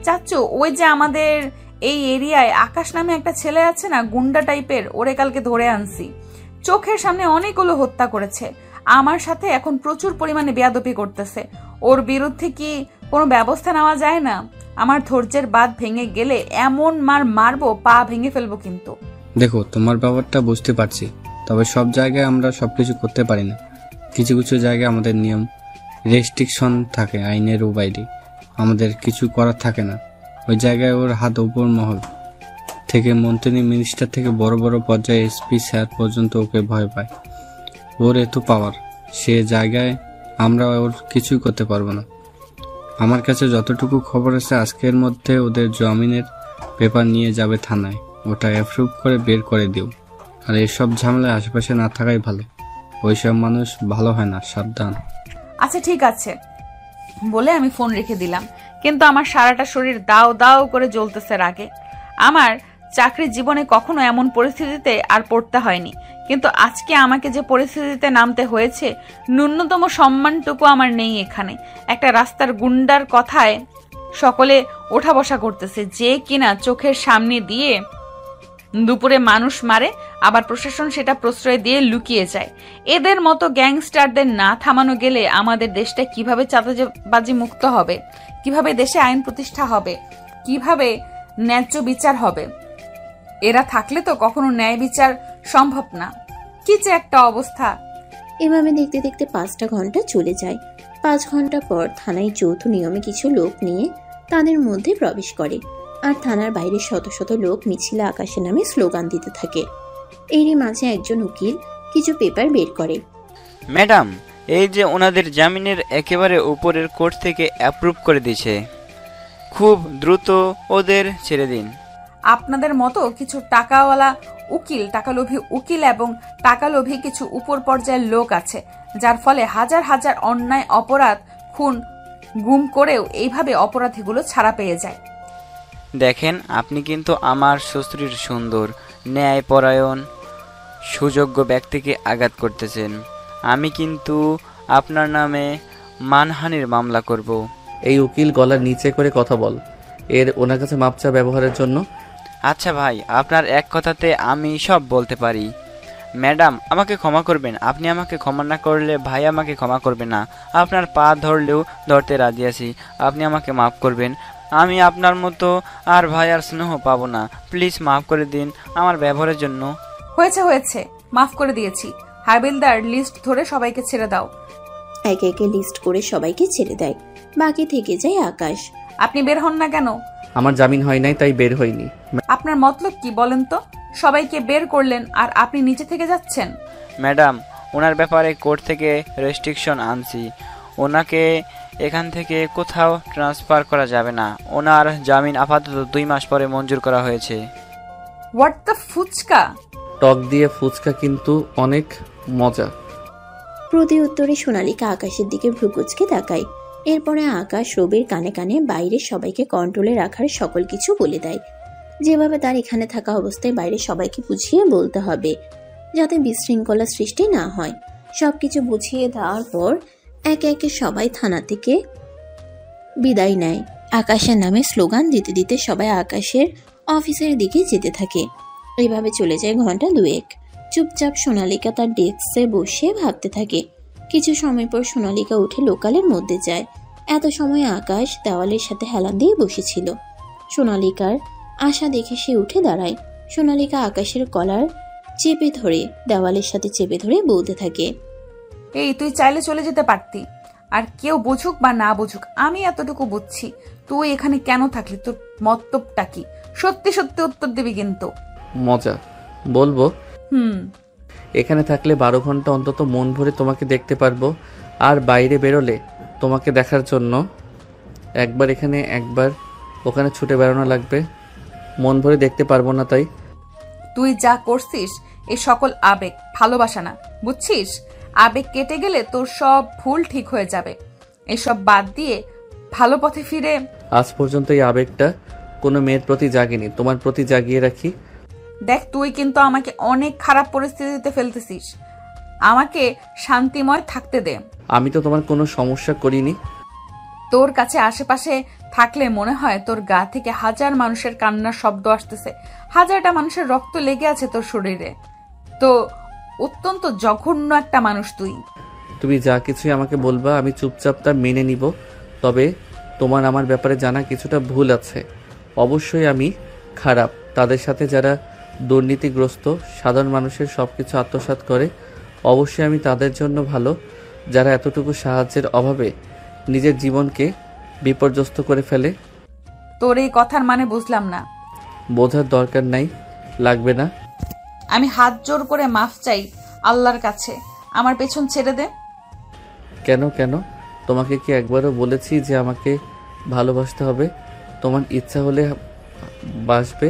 চাচু, ওই যে আমাদের এই এরিয়ায় আকাশ নামে একটা ছেলে আছে না, গুন্ডা টাইপের, ওরে কালকে ধরে আনছি। চোখের সামনে অনেকগুলো হত্যা করেছে, আমার সাথে এখন প্রচুর পরিমাণে বেয়াদবি করতেছে। ওর বিরুদ্ধে কি কোনো ব্যবস্থা নেওয়া যায় না? আমার ধৈর্যের বাঁধ ভেঙে গেলে এমন মারবো, পা ভেঙে ফেলবো। কিন্তু দেখো তোমার ব্যাপারটা বুঝতে পারছি, তবে সব জায়গায় আমরা সবকিছু করতে পারি না। কিছু কিছু জায়গায় আমাদের নিয়ম রেস্ট্রিকশন থাকে, আইনের বাইরে আমাদের কিছু করার থাকে না। ওই জায়গায় ওর হাত উপর মহল থেকে মন্ত্রী মিনিস্টার থেকে বড় বড় পর্যায়ে এসপি স্যার পর্যন্ত ওকে ভয় পায়। ওর এত পাওয়ার, সে জায়গায় আমরা ওর কিছুই করতে পারবো না। আমার কাছে যতটুকু খবর আছে আজকের মধ্যে ওদের জামিনের পেপার নিয়ে যাবে থানায়, ওটা অ্যাপ্রুভ করে বের করে দিও। আর এসব ঝামেলায় আশেপাশে না থাকাই ভালো, ওইসব মানুষ ভালো হয় না, সাবধান। আচ্ছা ঠিক আছে বলে আমি ফোন রেখে দিলাম। কিন্তু আমার সারাটা শরীর দাও দাও করে জ্বলতেছে রাগে। আমার চাকরির জীবনে কখনো এমন পরিস্থিতিতে আর পড়তে হয়নি, কিন্তু আজকে আমাকে যে পরিস্থিতিতে নামতে হয়েছে, ন্যূনতম সম্মানটুকু আমার নেই এখানে। একটা রাস্তার গুন্ডার কথায় সকলে ওঠা বসা করতেছে, যে কিনা চোখের সামনে দিয়ে দুপুরে মানুষ মারে, আবার প্রশাসন সেটা প্রশ্রয় দিয়ে লুকিয়ে যায়। এদের মতো গ্যাংস্টারদের না থামানো গেলে আমাদের দেশটা কিভাবে চাঁদাবাজি মুক্ত হবে, কিভাবে দেশে আইন প্রতিষ্ঠা হবে, কিভাবে ন্যায্য বিচার হবে? এরা থাকলে তো কখনো ন্যায় বিচার সম্ভব না। কি যে একটা অবস্থা। এভাবে দেখতে দেখতে 5টা ঘন্টা চলে যায়। 5 ঘন্টা পর থানায় যৌথ নিয়মে কিছু লোক নিয়ে তাদের মধ্যে প্রবেশ করে, আর থানার বাইরে শত শত লোক মিছিলে আকাশের নামে স্লোগান দিতে থাকে। এরই মাঝে একজন উকিল কিছু পেপার বের করে। ম্যাডাম, এই যে ওনাদের জামিনের একেবারে উপরের কোর্ট থেকে অ্যাপ্রুভ করে দিয়েছে, খুব দ্রুত ওদের ছেড়ে দিন। আপনাদের মতো কিছু টাকাওয়ালা উকিল, টাকালোভী উকিল এবং টাকালোভী কিছু উপর পর্যায়ের লোক আছে, যার ফলে হাজার হাজার অন্যায় অপরাধ, খুন, গুম করেও এইভাবে অপরাধীগুলো ছাড়া পেয়ে যায়। দেখেন, আপনি কিন্তু আমার শ্বশুরের সুন্দর, ন্যায়পরায়ণ, সুযোগ্য ব্যক্তিকে আঘাত করতেছেন। আমি কিন্তু আপনার নামে মানহানির মামলা করব। এই উকিল গলার নিচে করে কথা বল, এর ওনার কাছে মাপচা ব্যবহারের জন্য। আচ্ছা ভাই, আপনার এক কথাতে আমি সব বলতে পারি। ম্যাডাম আমাকে ক্ষমা করবেন, আপনি আমাকে ক্ষমা না করলে ভাই আমাকে ক্ষমা করবে না। আপনার পা ধরলেও ধরতে রাজি আছি, আপনি আমাকে মাফ করবেন। আমি আপনার মতো আর ভাই আর স্নেহ পাবো না, প্লিজ মাফ করে দিন আমার ব্যবহারের জন্য। হয়েছে হয়েছে, মাফ করে দিয়েছি। হাবিলদার, লিস্ট ধরে সবাইকে ছেড়ে দাও। একে একে লিস্ট করে সবাইকে ছেড়ে দেয়। বাকি থেকে যায় আকাশ। আপনি বের হন না কেন? আমার জামিন হয় নাই, তাই বের হইনি। আপনার মতলব কি বলেন তো? সবাইকে বের করলেন আর আপনি নিচে থেকে যাচ্ছেন। ম্যাডাম, ওনার ব্যাপারে কোর্ট থেকে রেস্ট্রিকশন আনছি, ওনাকে এখান থেকে কোথাও ট্রান্সফার করা যাবে না। ওনার জামিন আপাতত 2 মাস পরে মঞ্জুর করা হয়েছে। What the fuchka? টক দিয়ে ফুচকা কিন্তু অনেক মজা। প্রতি উত্তরে সোনালিকা আকাশের দিকে ভ্রুকুচকে তাকায়। এরপরে আকাশ রবির কানে কানে বাইরে সবাইকে কন্ট্রোলে রাখার সকল কিছু বলে দেয়, যেভাবে তার এখানে থাকা অবস্থায় বাইরে সবাইকে বুঝিয়ে বলতে হবে, যাতে বিশৃঙ্খলা সৃষ্টি না হয়। সবকিছু বুঝিয়ে দেওয়ার পর একে একে সবাই থানা থেকে বিদায় নেয়। আকাশের নামে স্লোগান দিতে দিতে সবাই আকাশের অফিসের দিকে যেতে থাকে। এইভাবে চলে যায় ঘন্টা দুয়েক। চুপচাপ সোনালিকা তার ডেস্কে বসে ভাবতে থাকে। কিছু সময় পর সোনালিকা উঠে লোকালের মধ্যে যায়। এত সময় আকাশ দেওয়ালের সাথে হেলান দিয়ে বসেছিল। সোনালিকার আশা দেখে সে উঠে দাঁড়ায়। সোনালিকা আকাশের কলার চেপে ধরে দেওয়ালের সাথে চেপে ধরে বলতে থাকে, এই তুই চাইলে চলে যেতে পারতি, আর কেউ বুঝুক বা না বুঝুক আমি এতটুকু বুঝছি তুই এখানে কেন থাকলি, তোর মতলবটা কি? সত্যি সত্যি উত্তর দিবি কিন্তু। মজা বলবো? এখানে থাকলে 12 ঘন্টা অন্তত মন ভরে তোমাকে দেখতে পারবো, আর বাইরে বেরোলে তোমাকে দেখার জন্য একবার এখানে একবার ওখানে ছুটে বেড়ানো লাগবে। মন ভরে দেখতে পারবো না। তাই তুই যা করছিস এই সকল আবেগ, ভালোবাসা না, বুঝছিস? আবেগ কেটে গেলে তোর সব ভুল ঠিক হয়ে যাবে। এসব বাদ দিয়ে ভালো পথে ফিরে। আজ পর্যন্ত এই আবেগটা কোনো মেয়ের প্রতি জাগেনি, তোমার প্রতি জাগিয়ে রাখি। দেখ, তুই কিন্তু আমাকে অনেক খারাপ পরিস্থিতিতে ফেলতেছিস। আমাকে শান্তিময় থাকতে দে। আমি তো তোমার কোনো সমস্যা করিনি। তোর কাছে আশেপাশে থাকলে মনে হয় তোর গা থেকে হাজার মানুষের কান্নার শব্দ আসতেছে, হাজারটা মানুষের রক্ত লেগে আছে তোর শরীরে। তো অত্যন্ত জঘন্য একটা মানুষ তুই। তুমি যা কিছুই আমাকে বলবা আমি চুপচাপ তা মেনে নিব। তবে তোমার আমার ব্যাপারে জানা কিছুটা ভুল আছে। অবশ্যই আমি খারাপ। তাদের সাথে যারা দুর্নীতিগ্রস্ত সাধারণ মানুষের সবকিছু আত্মসাৎ করে, অবশ্যই আমি তাদের জন্য ভালো। যারা এতটুকু সাহায্যের অভাবে নিজের জীবনকে বিপর্যস্ত করে ফেলে। তোর এই কথার মানে বুঝলাম না। বোঝার দরকার নাই, লাগবে না। আমি হাত জোর করে মাফ চাই আল্লাহর কাছে, আমার পেছন ছেড়ে দে। কেন কেন? তোমাকে কি একবারও বলেছি যে আমাকে ভালোবাসতে হবে? তোমার ইচ্ছা হলে বাসবে,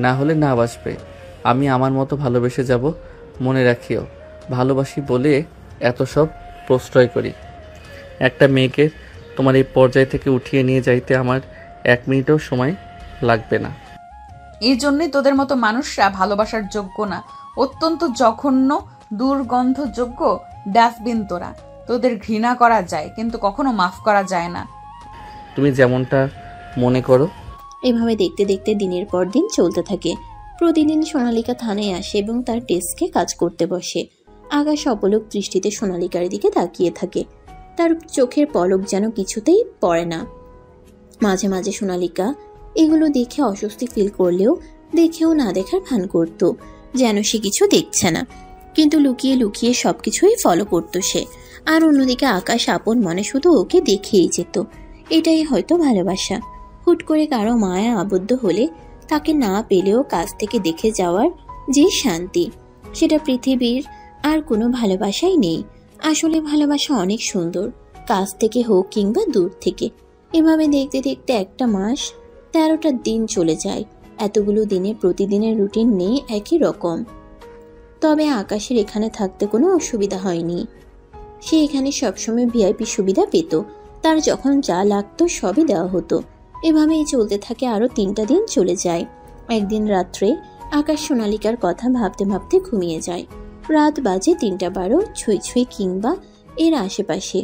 না হলে না বাসবে। আমি আমার মতো ভালোবেসে যাব। মনে রাখিও, ভালোবাসি বলে এত সব প্রশ্রয় করি। একটা মেয়েকে তোমার এই পর্যায় থেকে উঠিয়ে নিয়ে যাইতে আমার 1 মিনিটও সময় লাগবে না। এই জন্যই তোদের মতো মানুষরা ভালোবাসার যোগ্য না। অত্যন্ত জঘন্য, দুর্গন্ধযোগ্য ডাস্টবিন তোরা। তোদের ঘৃণা করা যায় কিন্তু কখনো মাফ করা যায় না। তুমি যেমনটা মনে করো। এভাবে দেখতে দেখতে দিনের পর দিন চলতে থাকে। প্রতিদিন সোনালিকা থানায় আসে এবং তার ডেস্কে কাজ করতে বসে। আকাশ অপলক দৃষ্টিতে সোনালিকার দিকে তাকিয়ে থাকে। তার চোখের পলক যেন কিছুতেই পড়ে না। মাঝে মাঝে সোনালিকা এগুলো দেখে অস্বস্তি ফিল করলেও দেখেও না দেখার ভান করত, যেন সে কিছু দেখছে না। কিন্তু লুকিয়ে লুকিয়ে সবকিছুই ফলো করত সে। আর অন্যদিকে আকাশ আপন মনে শুধু ওকে দেখেই যেত। এটাই হয়তো ভালোবাসা। হুট করে কারো মায়া আবদ্ধ হলে তাকে না পেলেও কাছ থেকে দেখে যাওয়ার যে শান্তি, সেটা পৃথিবীর আর কোনো ভালোবাসাই নেই। আসলে ভালোবাসা অনেক সুন্দর, কাছ থেকে হোক কিংবা দূর থেকে। এভাবে দেখতে দেখতে একটা মাস 13টা দিন চলে যায়। এতগুলো দিনে প্রতিদিনের রুটিন নেই একই রকম। তবে আকাশের এখানে থাকতে কোনো অসুবিধা হয়নি। সে এখানে সবসময় ভিআইপি সুবিধা পেত। তার যখন যা লাগতো সবই দেওয়া হতো। এভাবেই চলতে থাকে। আরও 3টা দিন চলে যায়। একদিন রাত্রে আকাশ সোনালিকার কথা ভাবতে ভাবতে ঘুমিয়ে যায়। রাত বাজে 3:12, ছুঁই ছুঁই কিংবা এর আশেপাশে।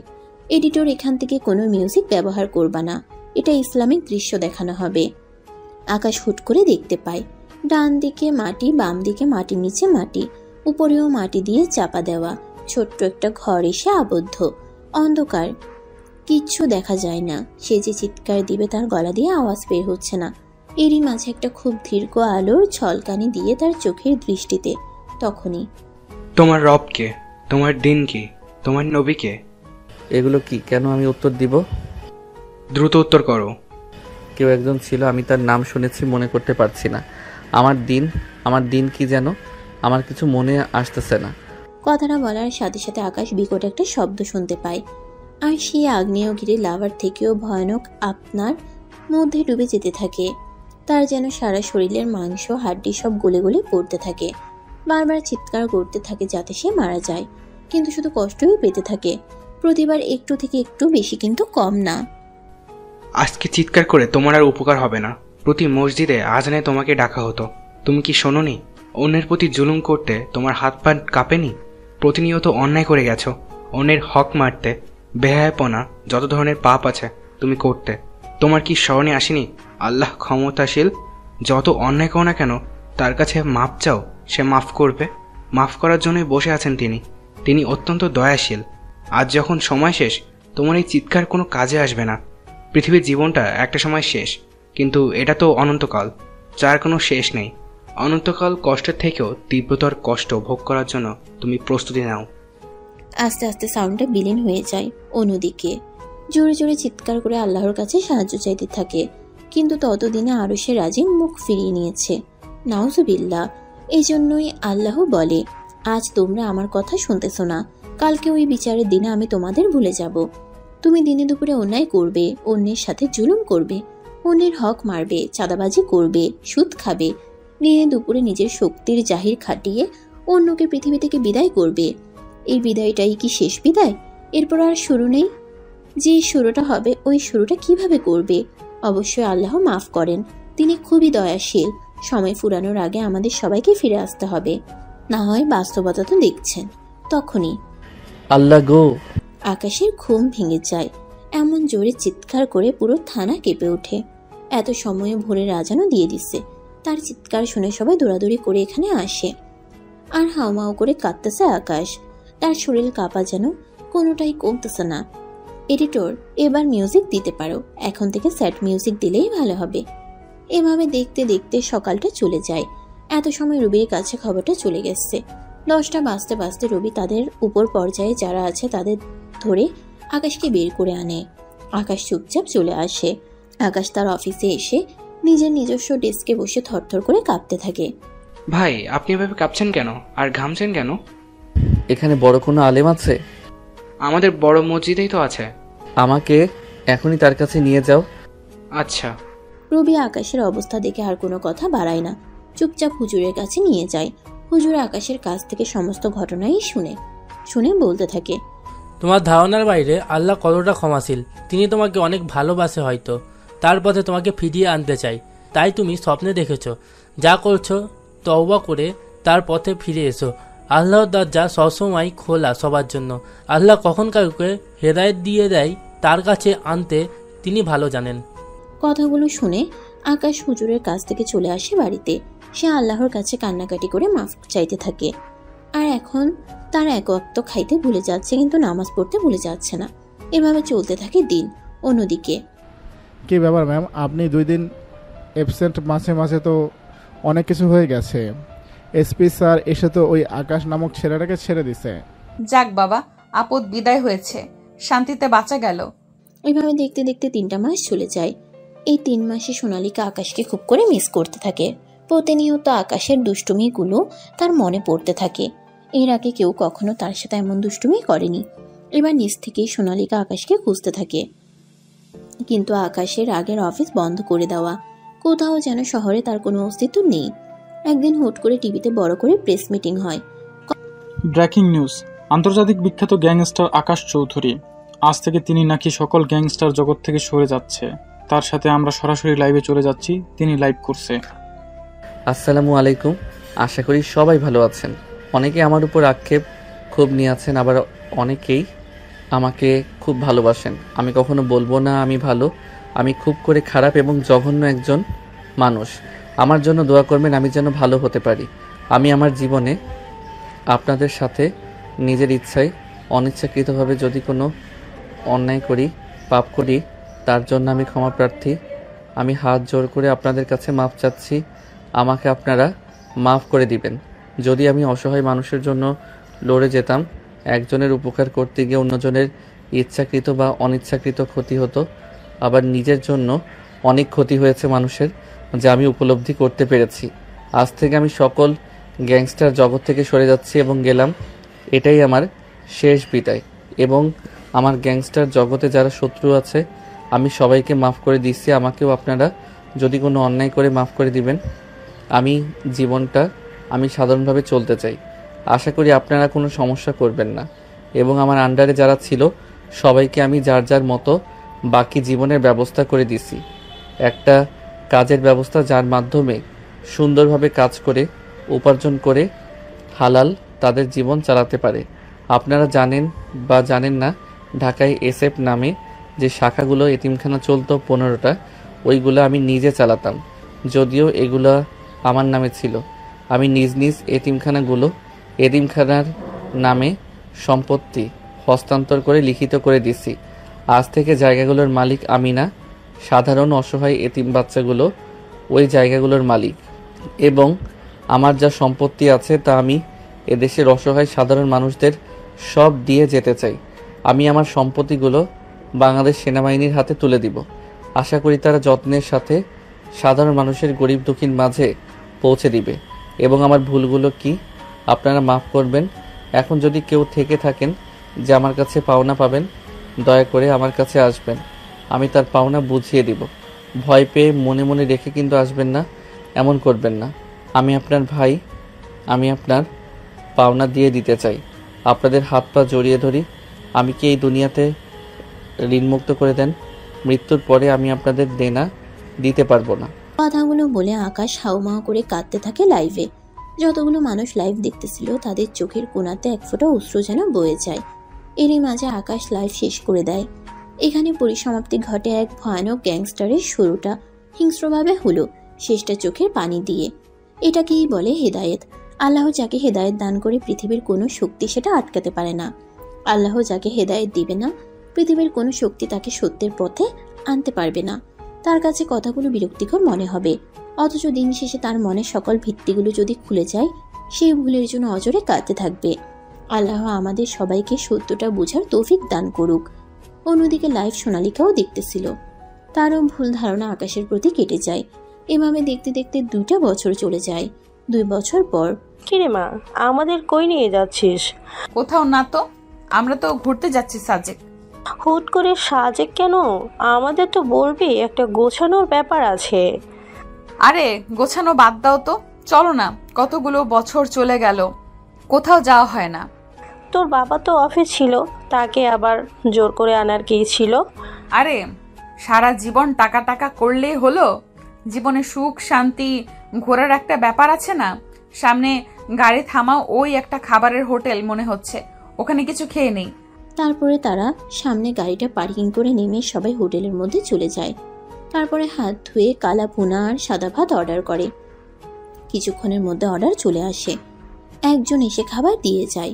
এডিটর এখান থেকে কোনো মিউজিক ব্যবহার করবা না, এটা ইসলামিক দৃশ্য দেখানো হবে। আকাশ হুট করে দেখতে পায় ডান দিকে মাটি, বাম দিকে মাটির নিচে মাটি, উপরেও মাটি দিয়ে চাপা দেওয়া ছোট্ট একটা ঘর এসে আবদ্ধ। অন্ধকার, কিচ্ছু দেখা যায় না। সে যে চিৎকার দিবে তার গলা দিয়ে আওয়াজ বের হচ্ছে না। এরই মাঝে একটা খুব দীর্ঘ আলোর ঝলকানি দিয়ে তার চোখের দৃষ্টিতে। তখনই, তোমার রব কে? তোমার দিন কি? তোমার নবী কে? এগুলো কি? কেন আমি উত্তর দিব? দ্রুত উত্তর করো। কেউ একজন ছিল, আমি তার নাম শুনেছি, মনে করতে পারছি না। আমার দিন কি যেন? আমার কিছু মনে আসতেছে না। কথাটা বলার সাথে সাথে আকাশ বিকট একটা শব্দ শুনতে পায়। আর সেই আগ্নেয়গিরি লাভার থেকেও ভয়ানক আপনার মধ্যে ডুবে যেতে থাকে। তার যেন সারা শরীরের মাংস হাড্ডি সব গলে গলে পড়তে থাকে। বারবার চিৎকার করতে থাকে যাতে সে মারা যায়, কিন্তু শুধু কষ্টই পেতে থাকে। প্রতিবার একটু থেকে একটু বেশি, কিন্তু কম না। আজকে চিৎকার করে তোমার আর উপকার হবে না। প্রতি মসজিদে আজানে তোমাকে ডাকা হতো, তুমি কি শোনোনি? অন্যের প্রতি জুলুম করতে তোমার হাত পা কাঁপেনি? প্রতিনিয়ত অন্যায় করে গেছো, অন্যের হক মারতে, বেহায়াপনা, যত ধরনের পাপ আছে তুমি করতে। তোমার কি স্মরণে আসেনি আল্লাহ ক্ষমতাশীল? যত অন্যায় করো না কেন তার কাছে মাপ চাও, সে মাফ করবে। মাফ করার জন্যই বসে আছেন তিনি। তিনি অত্যন্ত দয়াশীল। আজ যখন সময় শেষ, তোমার এই চিৎকার কোনো কাজে আসবে না। পৃথিবীর জীবনটা একটা সময় শেষ, কিন্তু এটা তো অনন্তকাল, যার কোনো শেষ নেই। অনন্তকাল কষ্টের থেকেও তীব্রতর কষ্ট ভোগ করার জন্য তুমি প্রস্তুতি নাও। আস্তে আস্তে সাউন্ডটা বিলীন হয়ে যায়। অন্যদিকে জোরে জোরে চিৎকার করে আল্লাহর কাছে সাহায্য চাইতে থাকে, কিন্তু ততদিনে আরো সে রাজি মুখ ফিরিয়ে নিয়েছে। নাউজুবিল্লাহ। এই জন্যই আল্লাহ বলে, আজ তোমরা আমার কথা শুনতেছো না, কালকে ওই বিচারের দিনে আমি তোমাদের ভুলে যাব। তুমি দিনে দুপুরে অন্যায় করবে, অন্যের সাথে জুলুম করবে, অন্যের হক মারবে, চাঁদাবাজি করবে, সুদ খাবে, দিনে দুপুরে নিজের শক্তির জাহির খাটিয়ে অন্যকে পৃথিবী থেকে বিদায় করবে। এই বিদায়টাই কি শেষ বিদায়? এরপর আর শুরু নেই? যে শুরুটা হবে ওই শুরুটা কিভাবে করবে? অবশ্যই আল্লাহ মাফ করেন, তিনি খুবই দয়াশীল। সময় ফুরানোর আগে আমাদের সবাইকে ফিরে আসতে হবে, না হয় বাস্তবতা তো দেখছেন। তখনই আল্লাহ গো, আকাশের ঘুম ভেঙে যায়। এমন জোরে চিৎকার করে পুরো থানা কেঁপে ওঠে। এত সময়ে ভোরের আজানও দিয়ে দিচ্ছে। তার চিৎকার শুনে সবাই দৌড়াদৌড়ি করে এখানে আসে। আর হাউমাউ করে কাঁদতেছে আকাশ। তার শরীর কাঁপা যেন কোনোটাই কমতেছে না। এডিটর, এবার মিউজিক দিতে পারো, এখন থেকে স্যাড মিউজিক দিলেই ভালো হবে। এভাবে দেখতে দেখতে সকালটা চলে যায়। এত সময় রবির কাছে খবরটা চলে গেছে। 10টা বাজতে বাজতে রবি তাদের উপর পর্যায়ে যারা আছে তাদের ধরে আকাশকে বের করে আনে। আকাশ চুপচাপ চলে আসে। আকাশ তার অফিসে এসে নিজের নিজস্ব ডেস্কে বসে থরথর করে কাঁপতে থাকে। ভাই, আপনি এভাবে কাঁপছেন কেন আর ঘামছেন কেন? এখানে বড় কোনো আলেম আছে? আমাদের বড় মসজিদেই তো আছে। আমাকে এখনই তার কাছে নিয়ে যাও। আচ্ছা। রবি আকাশের অবস্থা দেখে আর কোনো কথা বাড়ায় না, চুপচাপ হুজুরের কাছে নিয়ে যায়। হুজুর আকাশের কাছ থেকে সমস্ত ঘটনাই শুনে বলতে থাকে, তোমার ধারণার বাইরে আল্লাহ কতটা ক্ষমাশীল। তিনি তোমাকে অনেক ভালোবাসে, হয়তো তার পথে তোমাকে ফিরিয়ে আনতে চাই। তাই তুমি স্বপ্নে দেখেছো, যা করছো তওবা করে তার পথে ফিরে এসো। আল্লাহর দরজা সবসময় খোলা সবার জন্য। আল্লাহ কখন কাউকে হেদায়েত দিয়ে দেয় তার কাছে আনতে তিনি ভালো জানেন। কথাগুলো শুনে আকাশ হুজুরের কাছ থেকে চলে আসে বাড়িতে। সে আল্লাহর কাছে কান্নাকাটি করে মাফ চাইতে থাকে। আর এখন তার এক ওয়াক্ত খাইতে ভুলে যাচ্ছে, কিন্তু নামাজ পড়তে ভুলে যাচ্ছে না। এভাবে চলতে থাকে দিন। অন্যদিকে, কি ব্যাপার ম্যাম, আপনি 2 দিন অ্যাবসেন্ট, মাঝে মাঝে তো অনেক কিছু হয়ে গেছে। এসপি স্যার এসে তো ওই আকাশ নামক ছেলেটাকে ছেড়ে দিছে। যাক বাবা, আপদ বিদায় হয়েছে, শান্তিতে বাঁচা গেল। এইভাবে দেখতে দেখতে 3টা মাস চলে যায়। এই 3 মাসে সোনালিকা আকাশকে খুব করে মিস করতে থাকে। প্রতিনিয়ত আকাশের দুষ্টুমিগুলো তার মনে পড়তে থাকে। এর আগে কেউ কখনো তার সাথে এমন দুষ্টুমি করেনি। এবার নিজ থেকেই সোনালিকা আকাশকে খুঁজতে থাকে, কিন্তু আকাশের আগের অফিস বন্ধ করে দেওয়া। কোথাও যেন শহরে তার কোনো অস্তিত্ব নেই। একদিন হুট করে টিভিতে বড় করে প্রেস মিটিং হয়। ব্রেকিং নিউজ, আন্তর্জাতিক বিখ্যাত গ্যাংস্টার আকাশ চৌধুরী, আজ থেকে তিনি নাকি সকল গ্যাংস্টার জগৎ থেকে সরে যাচ্ছে। তার সাথে আমরা সরাসরি লাইভে চলে যাচ্ছি, তিনি লাইভ করছে। আসসালামু আলাইকুম, আশা করি সবাই ভালো আছেন। অনেকে আমার উপর আক্ষেপ খুব নিয়ে আছেন, আবার অনেকেই আমাকে খুব ভালোবাসেন। আমি কখনো বলবো না আমি ভালো, আমি খুব করে খারাপ এবং জঘন্য একজন মানুষ। আমার জন্য দোয়া করবেন, আমি যেন ভালো হতে পারি। আমি আমার জীবনে আপনাদের সাথে নিজের ইচ্ছায় অনিচ্ছাকৃতভাবে যদি কোনো অন্যায় করি, পাপ করি, তার জন্য আমি ক্ষমা প্রার্থী। আমি হাত জোর করে আপনাদের কাছে মাফ চাচ্ছি, আমাকে আপনারা মাফ করে দিবেন। যদি আমি অসহায় মানুষের জন্য লড়ে যেতাম, একজনের উপকার করতে গিয়ে অন্যজনের ইচ্ছাকৃত বা অনিচ্ছাকৃত ক্ষতি হতো, আবার নিজের জন্য অনেক ক্ষতি হয়েছে মানুষের, যা আমি উপলব্ধি করতে পেরেছি। আজ থেকে আমি সকল গ্যাংস্টার জগৎ থেকে সরে যাচ্ছি এবং গেলাম। এটাই আমার শেষ বিদায়। এবং আমার গ্যাংস্টার জগতে যারা শত্রু আছে আমি সবাইকে মাফ করে দিচ্ছি। আমাকেও আপনারা যদি কোনো অন্যায় করে মাফ করে দিবেন। আমি জীবনটা আমি সাধারণভাবে চলতে চাই। আশা করি আপনারা কোনো সমস্যা করবেন না। এবং আমার আন্ডারে যারা ছিল সবাইকে আমি যার যার মতো বাকি জীবনের ব্যবস্থা করে দিছি। একটা কাজের ব্যবস্থা যার মাধ্যমে সুন্দরভাবে কাজ করে উপার্জন করে হালাল তাদের জীবন চালাতে পারে। আপনারা জানেন বা জানেন না, ঢাকায় এসএফ নামে যে শাখাগুলো এতিমখানা চলতো 15টা, ওইগুলো আমি নিজে চালাতাম। যদিও এগুলো আমার নামে ছিল, আমি নিজ নিজ এতিমখানার নামে সম্পত্তি হস্তান্তর করে লিখিত করে দিছি। আজ থেকে জায়গাগুলোর মালিক আমি না, সাধারণ অসহায় এতিম বাচ্চাগুলো ওই জায়গাগুলোর মালিক। এবং আমার যা সম্পত্তি আছে তা আমি এদেশের অসহায় সাধারণ মানুষদের সব দিয়ে যেতে চাই। আমি আমার সম্পত্তিগুলো বাংলাদেশ সেনাবাহিনীর হাতে তুলে দিব। আশা করি তারা যত্নের সাথে সাধারণ মানুষের গরিব দুঃখীর মাঝে পৌঁছে দিবে। এবং আমার ভুলগুলো কি আপনারা মাফ করবেন। এখন যদি কেউ থেকে থাকেন যে আমার কাছে পাওনা পাবেন, দয়া করে আমার কাছে আসবেন, আমি তার পাওনা বুঝিয়ে দিব। ভয় পেয়ে মনে মনে রেখে কিন্তু আসবেন না, এমন করবেন না। আমি আপনার ভাই, আমি আপনার পাওনা দিয়ে দিতে চাই। আপনাদের হাত পা জড়িয়ে ধরি, আমি কি এই দুনিয়াতে ঋণমুক্ত করে দেন। মৃত্যুর পরে আমি আপনাদের দেনা দিতে পারবো না। কথাগুলো বলে আকাশ হাউমাউ করে কাঁদতে থাকে লাইভে। যতগুলো মানুষ লাইভ দেখতেছিল তাদের চোখের কোণাতে এক ফোঁটা অশ্রু যেন বয়ে যায়। এরই মাঝে আকাশ লাইভ শেষ করে দেয়। এখানে পরিসমাপ্তি ঘটে এক ভয়ানক গ্যাংস্টারের শুরুটা হিংস্রভাবে হলো, শেষটা চোখের পানি দিয়ে। এটাকেই বলে হেদায়েত। আল্লাহ যাকে হেদায়েত দান করে পৃথিবীর কোনো শক্তি সেটা আটকাতে পারে না। আল্লাহ যাকে হেদায়েত দিবে না, পৃথিবীর কোনো শক্তি তাকে সত্যের পথে আনতে পারবে না। তার কাছে কথাগুলো বিরক্তিকর মনে হবে, অথচ দিন শেষে তার মনে সকল ভিত্তিগুলো যদি খুলে যায়, সেই ভুলের জন্য অজরে কাঁদতে থাকবে। আল্লাহ আমাদের সবাইকে সত্যটা বোঝার তৌফিক দান করুক। অন্যদিকে লাইভ সোনালিকাও দেখতেছিল, তারও ভুল ধারণা আকাশের প্রতি কেটে যায়। এভাবে দেখতে দেখতে 2টা বছর চলে যায়। 2 বছর পর, কিরে মা, আমাদের কই নিয়ে যাচ্ছিস? কোথাও না তো, আমরা তো ঘুরতে যাচ্ছি সাজেক। হুট করে সাজেক কেন? আমাদের তো বলবি, একটা গোছানোর ব্যাপার আছে। আরে গোছানো বাদ দাও তো, চলো না। কতগুলো বছর চলে গেল, কোথাও যাওয়া হয় না। তোর বাবা তো অফিস ছিল, তাকে আবার জোর করে আনার কি ছিল? আরে সারা জীবন টাকা টাকা করলেই হলো? জীবনে সুখ শান্তি ঘোরার একটা ব্যাপার আছে না? সামনে গাড়ি থামাও, ওই একটা খাবারের হোটেল মনে হচ্ছে, ওখানে কিছু খেয়ে নেই। তারপরে তারা সামনে গাড়িটা পার্কিং করে নেমে সবাই হোটেলের মধ্যে চলে যায়। তারপরে হাত ধুয়ে কালা ভুনা আর সাদা ভাত অর্ডার করে। কিছুক্ষণের মধ্যে অর্ডার চলে আসে। একজন এসে খাবার দিয়ে যায়।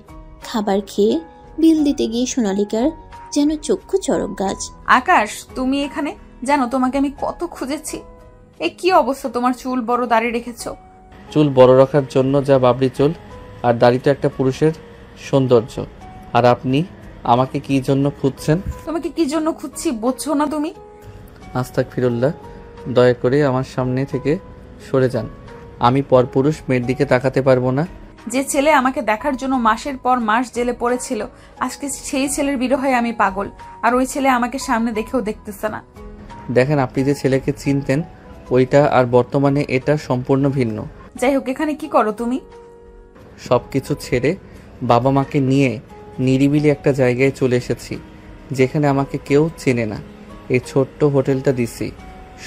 খাবার খেয়ে বিল দিতে গিয়ে সোনালিকার যেন চক্ষু চড়ক গাছ। আকাশ, তুমি এখানে? জানো তোমাকে আমি কত খুঁজেছি। এ কি অবস্থা, তোমার চুল বড়, দাড়ি রেখেছো? চুল বড় রাখার জন্য যা বাবরি চুল আর দাড়ি তো একটা পুরুষের সৌন্দর্য। আর আপনি আমাকে কি জন্য খুঁজছেন? তোমাকে কি জন্য খুঁজছি বুঝছো না তুমি? আস্তাগফিরুল্লাহ, দয়া করে আমার সামনে থেকে সরে যান। আমি পরপুরুষ মেয়ের দিকে তাকাতে পারবো না। যে ছেলে আমাকে দেখার জন্য মাসের পর মাস জেলে পড়েছিল, আজকে সেই ছেলের বিরহে আমি পাগল। আর ওই ছেলে আমাকে সামনে দেখেও দেখতেছে না। দেখেন, আপনি যে ছেলেকে চিনতেন ওইটা আর বর্তমানে এটা সম্পূর্ণ ভিন্ন। যাই হোক, এখানে কি করো তুমি? সবকিছু ছেড়ে বাবা মাকে নিয়ে নিরিবিলি একটা জায়গায় চলে এসেছি, যেখানে আমাকে কেউ চেনে না। এই ছোট্ট হোটেলটা দিছি,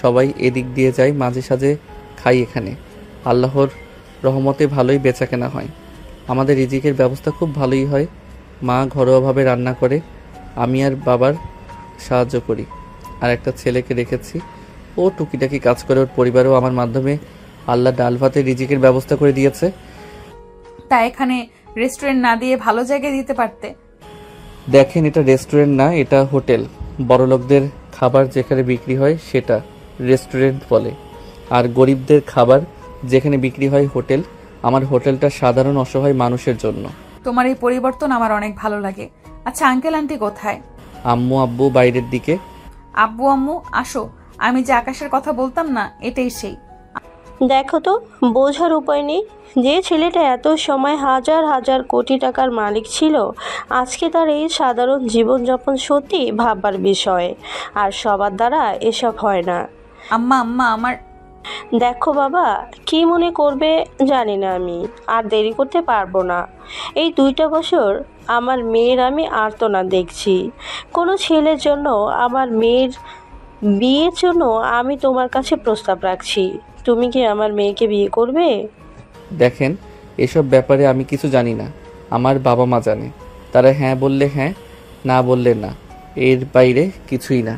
সবাই এদিক দিয়ে যায়, মাঝে সাঝে খাই এখানে। আল্লাহর রহমতে ভালোই বেচাকেনা হয়। আমাদের রিজিকের ব্যবস্থা খুব ভালোই হয়। মা ঘরোয়াভাবে রান্না করে, আমি আর বাবার সাহায্য করি। আর একটা ছেলেকে রেখেছি, ও টুকিটাকি কাজ করে। ওর পরিবারও আমার মাধ্যমে আল্লাহ ডাল ভাতে রিজিকের ব্যবস্থা করে দিয়েছে। তা এখানে রেস্টুরেন্ট না দিয়ে ভালো জায়গায় দিতে পারতে। দেখেন, এটা রেস্টুরেন্ট না, এটা হোটেল। বড়লোকদের খাবার যেখানে বিক্রি হয় সেটা রেস্টুরেন্ট বলে, আর গরিবদের খাবার যেখানে বিক্রি হয় হোটেল। আমার হোটেলটা সাধারণ অসহায় মানুষের জন্য। তোমার এই পরিবর্তন আমার অনেক ভালো লাগে। আচ্ছা, আঙ্কেল আন্টি কোথায়? আম্মু আব্বু বাইরের দিকে। আব্বু আম্মু আসো, আমি যে আকাশের কথা বলতাম না, এটাই সেই। দেখো তো, বোঝার উপায় নেই। যে ছেলেটা এত সময় হাজার হাজার কোটি টাকার মালিক ছিল, আজকে তার এই সাধারণ জীবনযাপন সত্যি ভাববার বিষয়। আর সবার দ্বারা এসব হয় না। আম্মা আম্মা আমার। দেখো বাবা, কি মনে করবে জানি না, আমি আর দেরি করতে পারবো না। এই 2টা বছর আমার মেয়ের আমি আর্তনা দেখছি। কোনো ছেলের জন্য আমার মেয়ের বিয়ের জন্য আমি তোমার কাছে প্রস্তাব রাখছি। তুমি কি আমার মেয়েকে বিয়ে করবে? দেখেন, এসব ব্যাপারে আমি কিছু জানি না, আমার বাবা মা জানে। তারা হ্যাঁ বললে হ্যাঁ, না বললে না, এর বাইরে কিছুই না।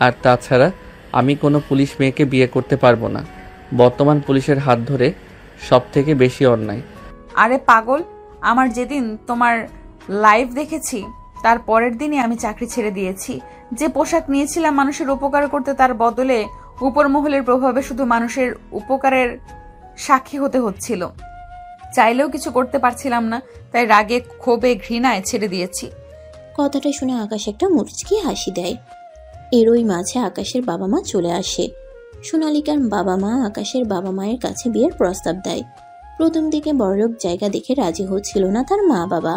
আর তাছাড়া আমি কোনো পুলিশ মেয়েকে বিয়ে করতে পারবো না। বর্তমান পুলিশের হাত ধরে সব থেকে বেশি অন্যায়। আরে পাগল, আমার যেদিন তোমার লাইভ দেখেছি তার পরের দিনই আমি চাকরি ছেড়ে দিয়েছি। যে পোশাক নিয়েছিলাম মানুষের উপকার করতে, তার বদলে উপর মহলের প্রভাবে শুধু মানুষের উপকারের সাক্ষী হতে হচ্ছিল। চাইলেও কিছু করতে পারছিলাম না, তাই রাগে ক্ষোভে ঘৃণায় ছেড়ে দিয়েছি। কথাটা শুনে আকাশ একটা মুচকি হাসি দেয়। এরই মাঝে আকাশের বাবা মা চলে আসে। সোনালিকার বাবা মা আকাশের বাবা মায়ের কাছে বিয়ের প্রস্তাব দেয়। প্রথম দিকে বড়লোক জায়গা দেখে রাজি হচ্ছিল না তার মা বাবা,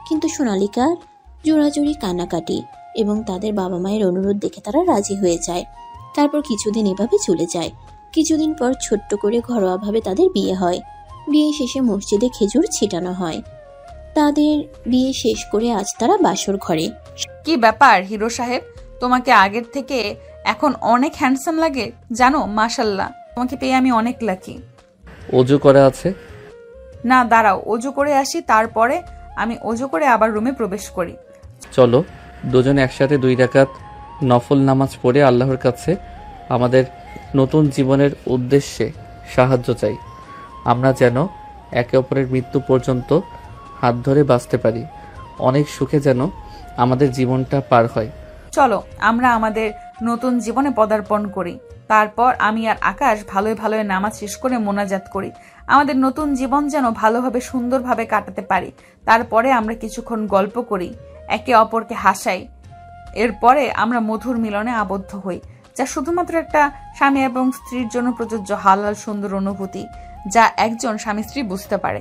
কিন্তু সোনালিকার জোড়াজুড়ি কান্নাকাটি এবং তাদের বাবা মায়ের অনুরোধ দেখে তারা রাজি হয়ে যায়। তারপর কিছুদিন এভাবে চলে যায়। কিছুদিন পর ছোট্ট করে ঘরোয়াভাবে তাদের বিয়ে হয়। বিয়ে শেষে মসজিদে খেজুর ছিটানো হয়। তাদের বিয়ে শেষ করে আজ তারা বাসর ঘরে। কি ব্যাপার হিরো সাহেব, তোমাকে আগের থেকে এখন অনেক হ্যান্ডসাম লাগে জানো। মাশাল্লাহ, তোমাকে পেয়ে আমি অনেক লাকি। অজু করা আছে? না, দাঁড়াও, অজু করে আসি, তারপরে আমি অজু করে আবার রুমে প্রবেশ করি। চলো দুজনে একসাথে 2 রাকাত নফল নামাজ পড়ে আল্লাহর কাছে আমাদের নতুন জীবনের উদ্দেশ্যে সাহায্য চাই। আমরা যেন একে অপরের মৃত্যু পর্যন্ত হাত ধরে বাঁচতে পারি। অনেক সুখে যেন আমাদের জীবনটা পার হয়। চলো আমরা আমাদের নতুন জীবনে পদার্পণ করি। তারপর আমি আর আকাশ ভালোই ভালোই নামাজ শেষ করে মোনাজাত করি। আমাদের নতুন জীবন যেন ভালোভাবে সুন্দরভাবে কাটাতে পারি। তারপরে আমরা কিছুক্ষণ গল্প করি, একে অপরকে হাসাই। এরপরে আমরা মধুর মিলনে আবদ্ধ হই, যা শুধুমাত্র একটা স্বামী এবং স্ত্রীর জন্য প্রযোজ্য হালাল সুন্দর অনুভূতি, যা একজন স্বামী স্ত্রী বুঝতে পারে।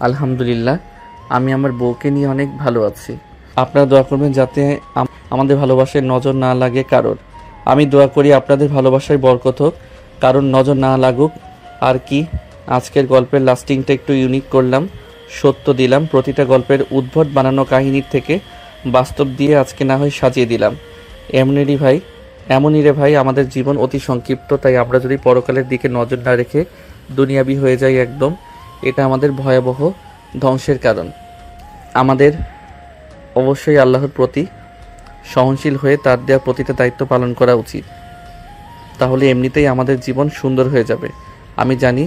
আলহামদুলিল্লাহ, আমি আমার বউকে নিয়ে অনেক ভালো আছি। আপনারা দোয়া করবেন যাতে আমাদের ভালোবাসায় নজর না লাগে কারোর। আমি দোয়া করি আপনাদের ভালোবাসায় বরকত হোক, কারণ নজর না লাগুক। আর কি, আজকের গল্পের লাস্টিংটা একটু ইউনিক করলাম, সত্য দিলাম। প্রতিটা গল্পের উদ্ভট বানানো কাহিনীর থেকে বাস্তব দিয়ে আজকে না হয় সাজিয়ে দিলাম। এমনই রে ভাই, আমাদের জীবন অতি সংক্ষিপ্ত, তাই আমরা যদি পরকালের দিকে নজর না রেখে দুনিয়াবি হয়ে যাই একদম, এটা আমাদের ভয়াবহ ধ্বংসের কারণ। আমাদের অবশ্যই আল্লাহর প্রতি সহনশীল হয়ে তার দেওয়া প্রতিটা দায়িত্ব পালন করা উচিত, তাহলে এমনিতেই আমাদের জীবন সুন্দর হয়ে যাবে। আমি জানি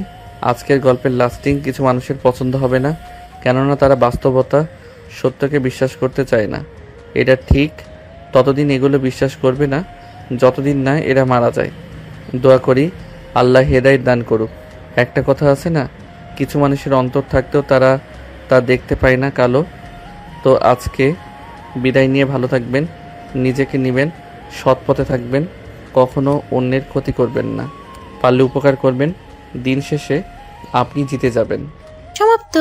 আজকের গল্পের লাস্টিং কিছু মানুষের পছন্দ হবে না, কেননা তারা বাস্তবতা সত্যকে বিশ্বাস করতে চায় না। এটা ঠিক ততদিন এগুলো বিশ্বাস করবে না যতদিন না এরা মারা যায়। দোয়া করি আল্লাহ হেদায়েত দান করুক। একটা কথা আছে না, কিছু মানুষের অন্তর থাকতেও তারা তা দেখতে পায় না কালো। তো আজকে বিদায় নিয়ে ভালো থাকবেন, নিজেকে নেবেন, সৎ পথে থাকবেন, কখনো অন্যের ক্ষতি করবেন না, পারলে উপকার করবেন। দিন শেষে আপনি জিতে যাবেন। সমাপ্ত।